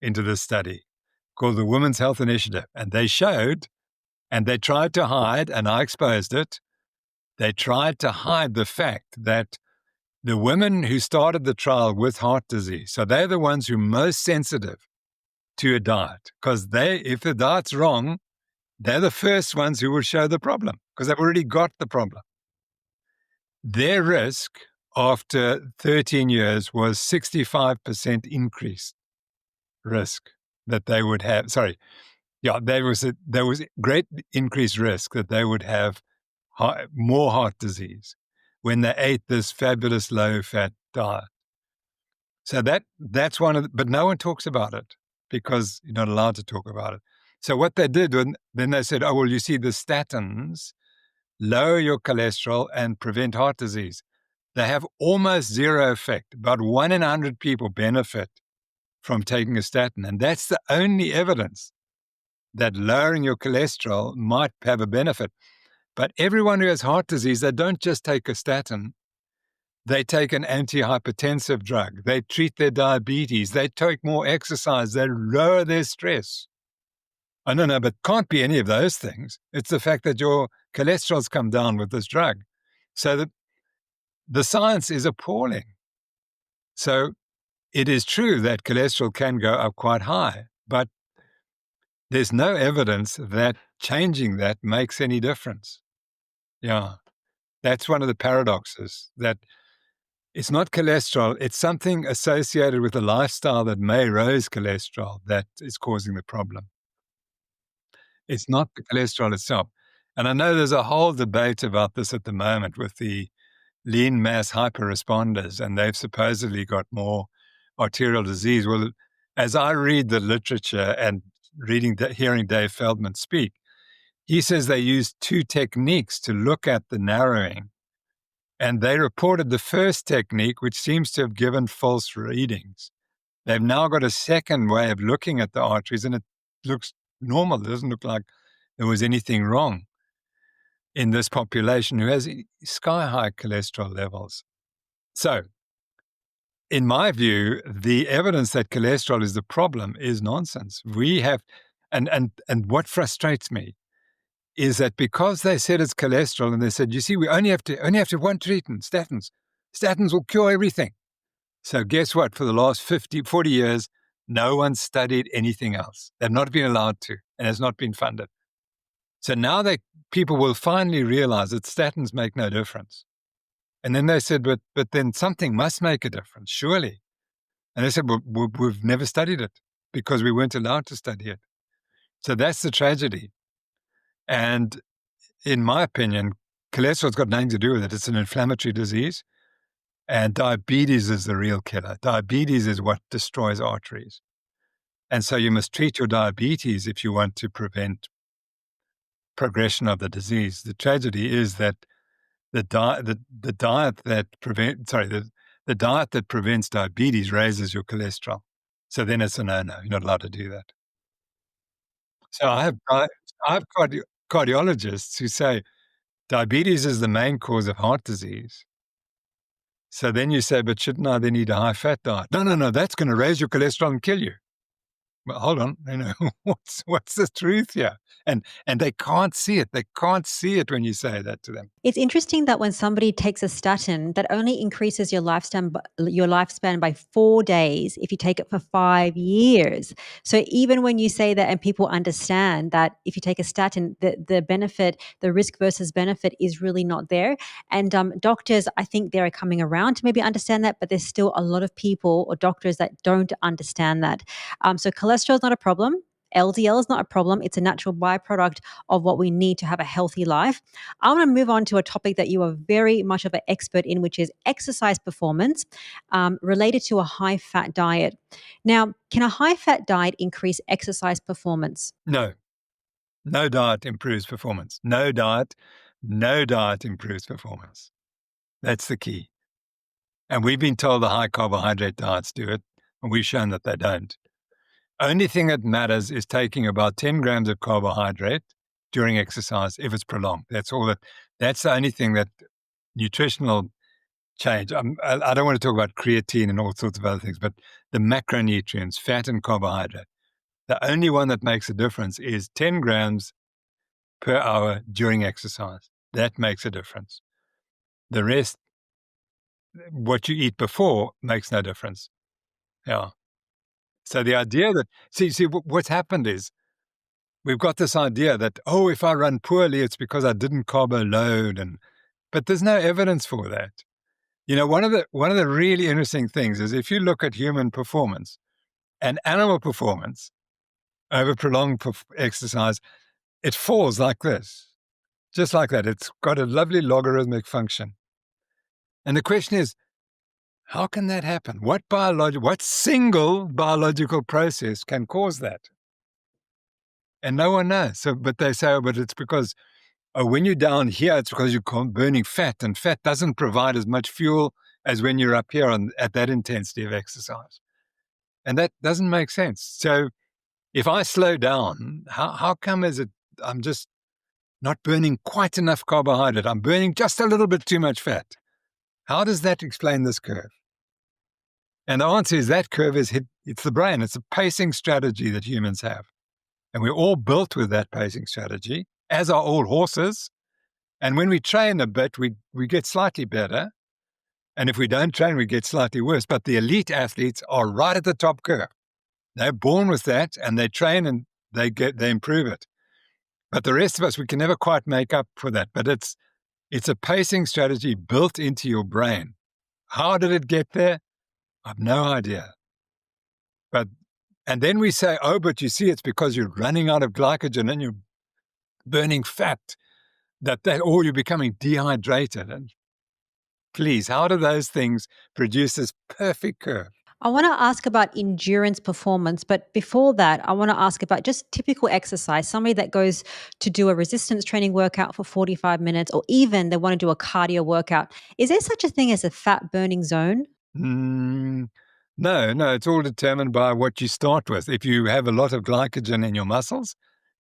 into this study called the Women's Health Initiative. And they showed, and they tried to hide, and I exposed it, they tried to hide the fact that the women who started the trial with heart disease, so they're the ones who are most sensitive to a diet, because if the diet's wrong, they're the first ones who will show the problem because they've already got the problem. Their risk after 13 years was 65% increased risk that they would have. There was great increased risk that they would have more heart disease when they ate this fabulous low-fat diet. So that's one of the, but no one talks about it because you're not allowed to talk about it. So what they did, then they said, oh, well, you see, the statins lower your cholesterol and prevent heart disease. They have almost zero effect. About 1 in 100 people benefit from taking a statin. And that's the only evidence that lowering your cholesterol might have a benefit. But everyone who has heart disease, they don't just take a statin. They take an antihypertensive drug. They treat their diabetes. They take more exercise. They lower their stress. I don't know, but can't be any of those things. It's the fact that your cholesterol's come down with this drug. So the science is appalling. So it is true that cholesterol can go up quite high, but there's no evidence that changing that makes any difference. Yeah, that's one of the paradoxes, that it's not cholesterol, it's something associated with a lifestyle that may raise cholesterol that is causing the problem. It's not the cholesterol itself. And I know there's a whole debate about this at the moment with the lean mass hyperresponders, and they've supposedly got more arterial disease. Well, as I read the literature and hearing Dave Feldman speak, he says they used 2 techniques to look at the narrowing. And they reported the first technique, which seems to have given false readings. They've now got a second way of looking at the arteries, and it looks normal. It doesn't look like there was anything wrong in this population who has sky-high cholesterol levels. So, in my view, the evidence that cholesterol is the problem is nonsense. We have, and what frustrates me is that because they said it's cholesterol, and they said, you see, we only have to have one treatment, statins. Statins will cure everything. So guess what? For the last 40 years, no one studied anything else. They've not been allowed to, and has not been funded. So now people will finally realize that statins make no difference. And then they said, but then something must make a difference, surely. And they said, well, we've never studied it because we weren't allowed to study it. So that's the tragedy. And in my opinion, cholesterol's got nothing to do with it. It's an inflammatory disease. And diabetes is the real killer. Diabetes is what destroys arteries. And so you must treat your diabetes if you want to prevent progression of the disease. The tragedy is that the diet that prevents diabetes raises your cholesterol. So then it's a no-no. You're not allowed to do that. So I have cardiologists who say diabetes is the main cause of heart disease. So then you say, but shouldn't I then eat a high-fat diet? No, that's going to raise your cholesterol and kill you. Well, hold on, what's the truth here? And they can't see it. They can't see it when you say that to them. It's interesting that when somebody takes a statin, that only increases your lifespan by 4 days if you take it for 5 years. So even when you say that, and people understand that if you take a statin, the benefit, the risk versus benefit is really not there. And doctors, I think they're coming around to maybe understand that, but there's still a lot of people or doctors that don't understand that. So cholesterol is not a problem. LDL is not a problem. It's a natural byproduct of what we need to have a healthy life. I want to move on to a topic that you are very much of an expert in, which is exercise performance related to a high-fat diet. Now, can a high-fat diet increase exercise performance? No. No diet improves performance. No diet improves performance. That's the key. And we've been told the high carbohydrate diets do it, and we've shown that they don't. Only thing that matters is taking about 10 grams of carbohydrate during exercise if it's prolonged. That's the only thing that nutritional change. I don't want to talk about creatine and all sorts of other things, but the macronutrients, fat and carbohydrate, the only one that makes a difference is 10 grams per hour during exercise. That makes a difference. The rest, what you eat before, makes no difference. Yeah. So the idea that, see, what's happened is we've got this idea that, if I run poorly, it's because I didn't carbo load, but there's no evidence for that. One of the really interesting things is if you look at human performance and animal performance over prolonged exercise, it falls like this, just like that. It's got a lovely logarithmic function. And the question is, how can that happen? What single biological process can cause that? And no one knows. But they say, but it's because when you're down here, it's because you're burning fat, and fat doesn't provide as much fuel as when you're up here at that intensity of exercise. And that doesn't make sense. So if I slow down, how come is it I'm just not burning quite enough carbohydrate? I'm burning just a little bit too much fat. How does that explain this curve? And the answer is that curve it's the brain. It's a pacing strategy that humans have. And we're all built with that pacing strategy, as are all horses. And when we train a bit, we get slightly better. And if we don't train, we get slightly worse. But the elite athletes are right at the top curve. They're born with that, and they train and they improve it. But the rest of us, we can never quite make up for that. But it's a pacing strategy built into your brain. How did it get there? I have no idea. And then we say, but you see, it's because you're running out of glycogen and you're burning fat, or you're becoming dehydrated. And please, how do those things produce this perfect curve? I want to ask about endurance performance, but before that, I want to ask about just typical exercise. Somebody that goes to do a resistance training workout for 45 minutes, or even they want to do a cardio workout. Is there such a thing as a fat burning zone? No, it's all determined by what you start with. If you have a lot of glycogen in your muscles,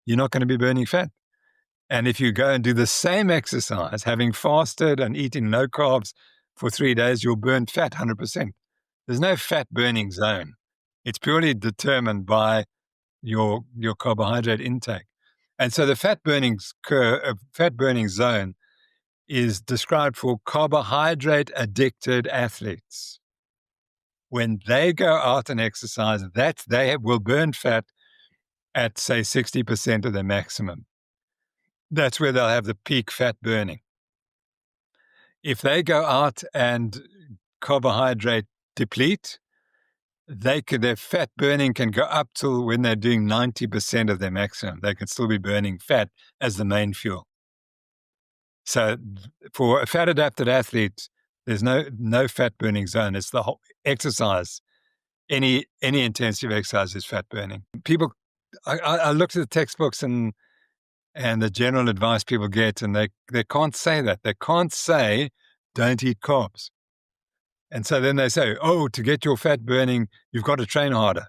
you're not going to be burning fat. And if you go and do the same exercise, having fasted and eating no carbs for 3 days, you'll burn fat 100%. There's no fat burning zone. It's purely determined by your carbohydrate intake. And so the fat burning zone is described for carbohydrate addicted athletes. When they go out and exercise, they will burn fat at, say, 60% of their maximum. That's where they'll have the peak fat burning. If they go out and carbohydrate deplete, their fat burning can go up till when they're doing 90% of their maximum. They can still be burning fat as the main fuel. So for a fat-adapted athlete, there's no fat burning zone. It's the whole exercise. Any intensity of exercise is fat burning. People, I looked at the textbooks and the general advice people get, and they can't say that. They can't say, don't eat carbs. And so then they say, to get your fat burning, you've got to train harder.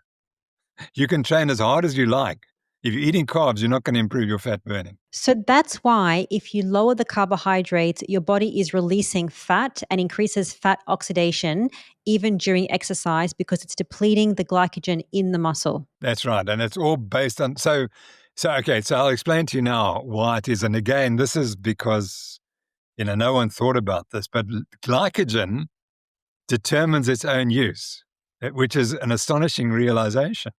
You can train as hard as you like. If you're eating carbs, you're not going to improve your fat burning. So that's why if you lower the carbohydrates, your body is releasing fat and increases fat oxidation even during exercise because it's depleting the glycogen in the muscle. That's right. And it's all based on... So I'll explain to you now why it is. And again, this is because, no one thought about this, but glycogen determines its own use, which is an astonishing realization.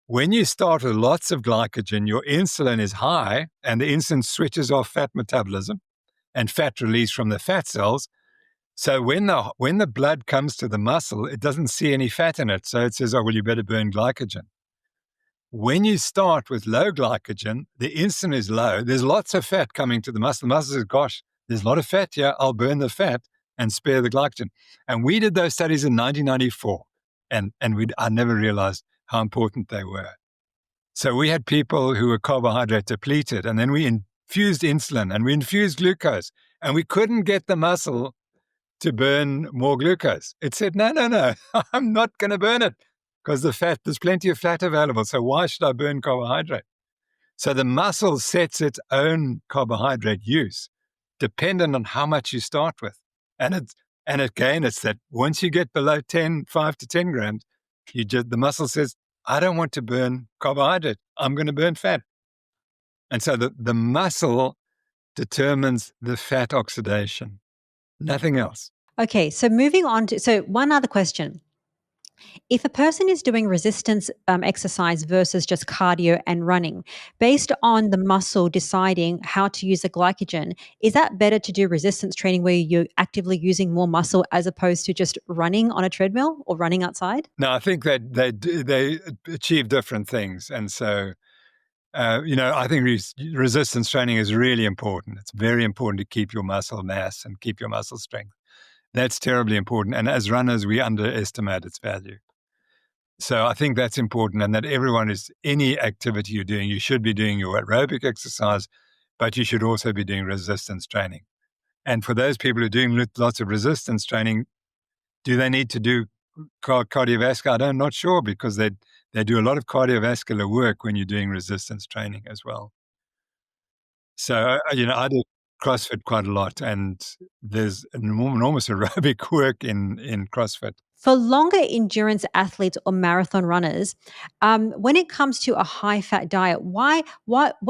When you start with lots of glycogen, your insulin is high, and the insulin switches off fat metabolism and fat release from the fat cells. So when the blood comes to the muscle, it doesn't see any fat in it. So it says, you better burn glycogen. When you start with low glycogen, the insulin is low. There's lots of fat coming to the muscle. The muscle says, gosh, there's a lot of fat here. I'll burn the fat and spare the glycogen. And we did those studies in 1994. And I never realized how important they were. So we had people who were carbohydrate depleted, and then we infused insulin and we infused glucose, and we couldn't get the muscle to burn more glucose. It said, no, I'm not going to burn it because there's plenty of fat available. So why should I burn carbohydrate? So the muscle sets its own carbohydrate use dependent on how much you start with. And again, it's that once you get below 5 to 10 grams, the muscle says, I don't want to burn carbohydrate. I'm going to burn fat. And so the muscle determines the fat oxidation, nothing else. Okay, so moving on to one other question. If a person is doing resistance exercise versus just cardio and running, based on the muscle deciding how to use the glycogen, is that better to do resistance training where you're actively using more muscle as opposed to just running on a treadmill or running outside? No, I think that they achieve different things. And so, I think resistance training is really important. It's very important to keep your muscle mass and keep your muscle strength. That's terribly important. And as runners, we underestimate its value. So I think that's important, and that any activity you're doing, you should be doing your aerobic exercise, but you should also be doing resistance training. And for those people who are doing lots of resistance training, do they need to do cardiovascular? I'm not sure, because they do a lot of cardiovascular work when you're doing resistance training as well. So, I do CrossFit quite a lot, and there's enormous aerobic work in CrossFit. For longer endurance athletes or marathon runners, when it comes to a high-fat diet, what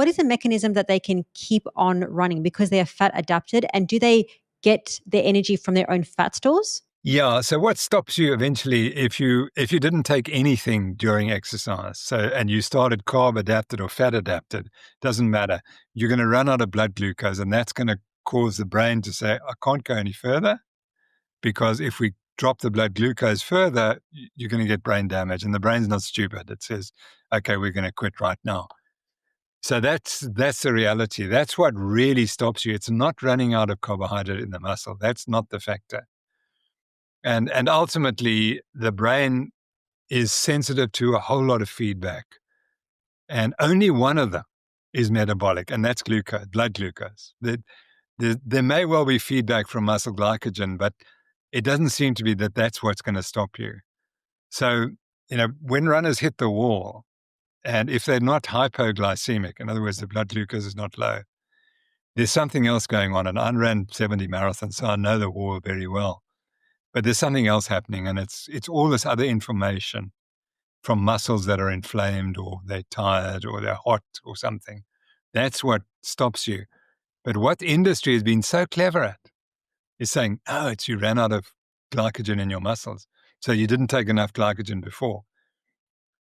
is the mechanism that they can keep on running because they are fat adapted, and do they get their energy from their own fat stores? Yeah. So what stops you eventually if you didn't take anything during exercise, and you started carb adapted or fat adapted, doesn't matter. You're going to run out of blood glucose, and that's going to cause the brain to say, I can't go any further, because if we drop the blood glucose further, you're going to get brain damage, and the brain's not stupid. It says, okay, we're going to quit right now. So that's the reality. That's what really stops you. It's not running out of carbohydrate in the muscle. That's not the factor. And ultimately, the brain is sensitive to a whole lot of feedback. And only one of them is metabolic, and that's glucose, blood glucose. There may well be feedback from muscle glycogen, but it doesn't seem to be that's what's going to stop you. So, when runners hit the wall, and if they're not hypoglycemic, in other words, the blood glucose is not low, there's something else going on. And I ran 70 marathons, so I know the wall very well. But there's something else happening, and it's all this other information from muscles that are inflamed, or they're tired, or they're hot, or something. That's what stops you. But what the industry has been so clever at is saying, it's you ran out of glycogen in your muscles, so you didn't take enough glycogen before.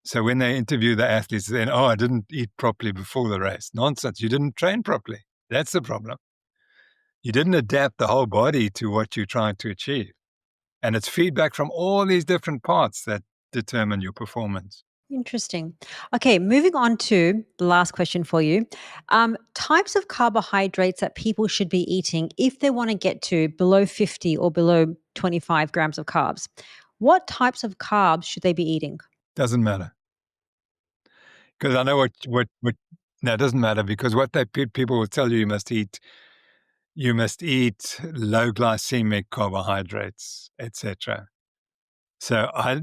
So when they interview the athletes, then, I didn't eat properly before the race. Nonsense. You didn't train properly. That's the problem. You didn't adapt the whole body to what you're trying to achieve. And it's feedback from all these different parts that determine your performance. Interesting. Okay, moving on to the last question for you. Types of carbohydrates that people should be eating if they want to get to below 50 or below 25 grams of carbs. What types of carbs should they be eating? Doesn't matter. Because I know what no, it doesn't matter, because what people will tell you, you must eat low glycemic carbohydrates, etc. So I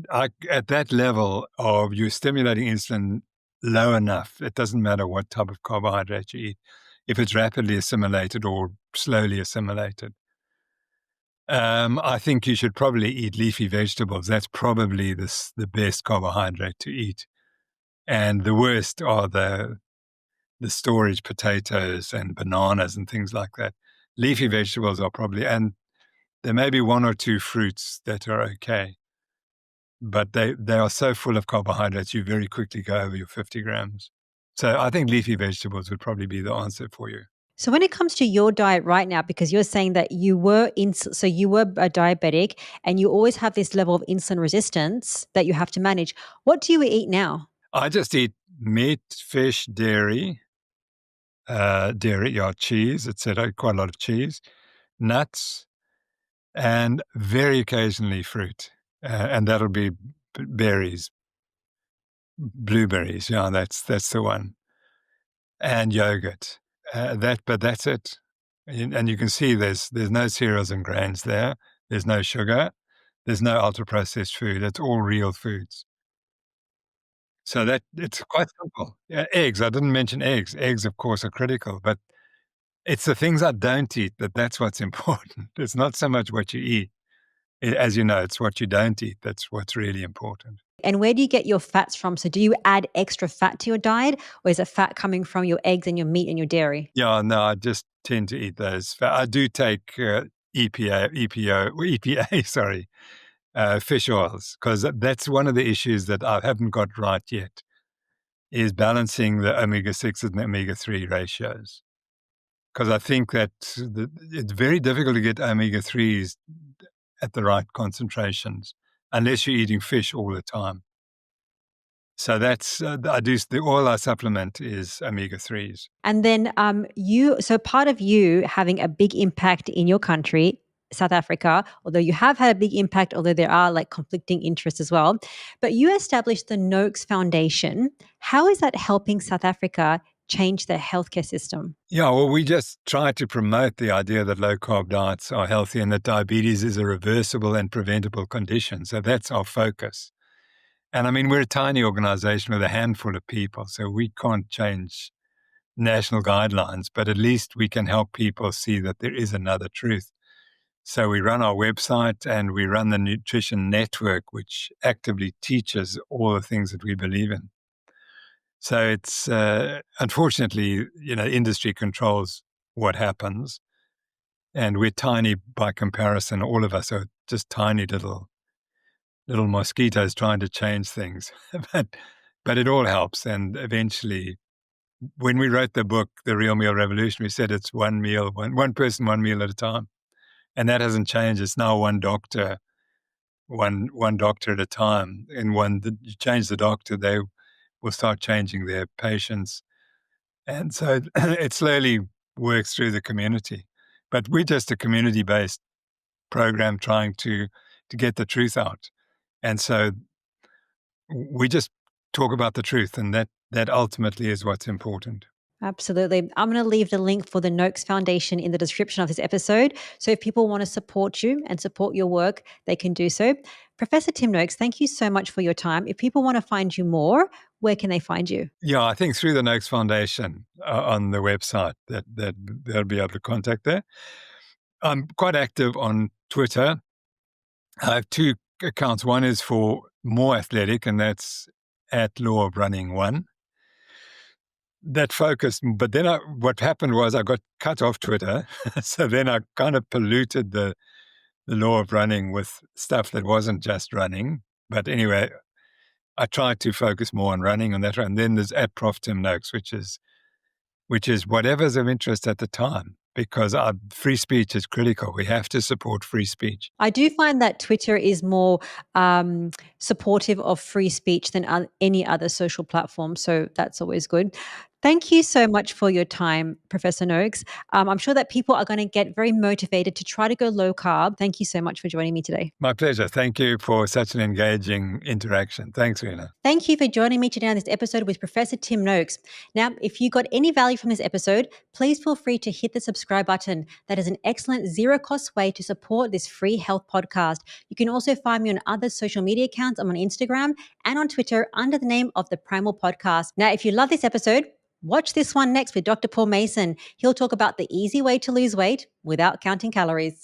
at that level of you stimulating insulin low enough, it doesn't matter what type of carbohydrate you eat, if it's rapidly assimilated or slowly assimilated. I think you should probably eat leafy vegetables. That's probably the best carbohydrate to eat. And the worst are the storage potatoes and bananas and things like that. Leafy vegetables are probably, and there may be one or two fruits that are okay, but they are so full of carbohydrates, you very quickly go over your 50 grams. So I think leafy vegetables would probably be the answer for you. So when it comes to your diet right now, because you're saying that you were a diabetic and you always have this level of insulin resistance that you have to manage, what do you eat now? I just eat meat, fish, dairy, cheese, etc. Quite a lot of cheese, nuts, and very occasionally fruit, and that'll be berries. Blueberries, yeah, that's the one. And yogurt. But that's it. And you can see there's no cereals and grains there. There's no sugar. There's no ultra-processed food. It's all real foods. So that it's quite simple. Yeah, eggs. I didn't mention eggs. Eggs, of course, are critical, but it's the things I don't eat that's what's important. It's not so much what you eat. As you know, it's what you don't eat that's what's really important. And where do you get your fats from? So do you add extra fat to your diet, or is it fat coming from your eggs and your meat and your dairy? Yeah, no, I just tend to eat those. I do take EPA, sorry, fish oils, because that's one of the issues that I haven't got right yet, is balancing the omega-6 and the omega-3 ratios. Because I think that it's very difficult to get omega-3s at the right concentrations unless you're eating fish all the time. So that's, the oil I supplement is omega-3s. And then so part of you having a big impact in your country, South Africa, although you have had a big impact, although there are like conflicting interests as well, but you established the Noakes Foundation. How is that helping South Africa change their healthcare system? Yeah, well, we just try to promote the idea that low-carb diets are healthy and that diabetes is a reversible and preventable condition. So that's our focus. And I mean, we're a tiny organization with a handful of people, so we can't change national guidelines, but at least we can help people see that there is another truth. So we run our website and we run the Nutrition Network, which actively teaches all the things that we believe in. So it's, unfortunately, industry controls what happens, and we're tiny by comparison. All of us are just tiny little mosquitoes trying to change things. but it all helps. And eventually, when we wrote the book, The Real Meal Revolution, we said it's one person, one meal at a time. And that hasn't changed. It's now one doctor at a time. And you change the doctor, they will start changing their patients. And so it slowly works through the community. But we're just a community-based program trying to get the truth out. And so we just talk about the truth, and that ultimately is what's important. Absolutely. I'm going to leave the link for the Noakes Foundation in the description of this episode. So if people want to support you and support your work, they can do so. Professor Tim Noakes, thank you so much for your time. If people want to find you more, where can they find you? Yeah, I think through the Noakes Foundation on the website that they'll be able to contact there. I'm quite active on Twitter. I have two accounts. One is for more athletic, and that's at Law of Running 1. That focused, but then what happened was I got cut off Twitter. So then I kind of polluted the Law of Running with stuff that wasn't just running. But anyway, I tried to focus more on running on that. And then there's at Prof Tim Noakes, which is whatever's of interest at the time, because our free speech is critical. We have to support free speech. I do find that Twitter is more supportive of free speech than any other social platform. So that's always good. Thank you so much for your time, Professor Noakes. I'm sure that people are going to get very motivated to try to go low carb. Thank you so much for joining me today. My pleasure. Thank you for such an engaging interaction. Thanks, Rina. Thank you for joining me today on this episode with Professor Tim Noakes. Now, if you got any value from this episode, please feel free to hit the subscribe button. That is an excellent zero-cost way to support this free health podcast. You can also find me on other social media accounts. I'm on Instagram and on Twitter under the name of the Primal Podcast. Now, if you love this episode, watch this one next with Dr. Paul Mason. He'll talk about the easy way to lose weight without counting calories.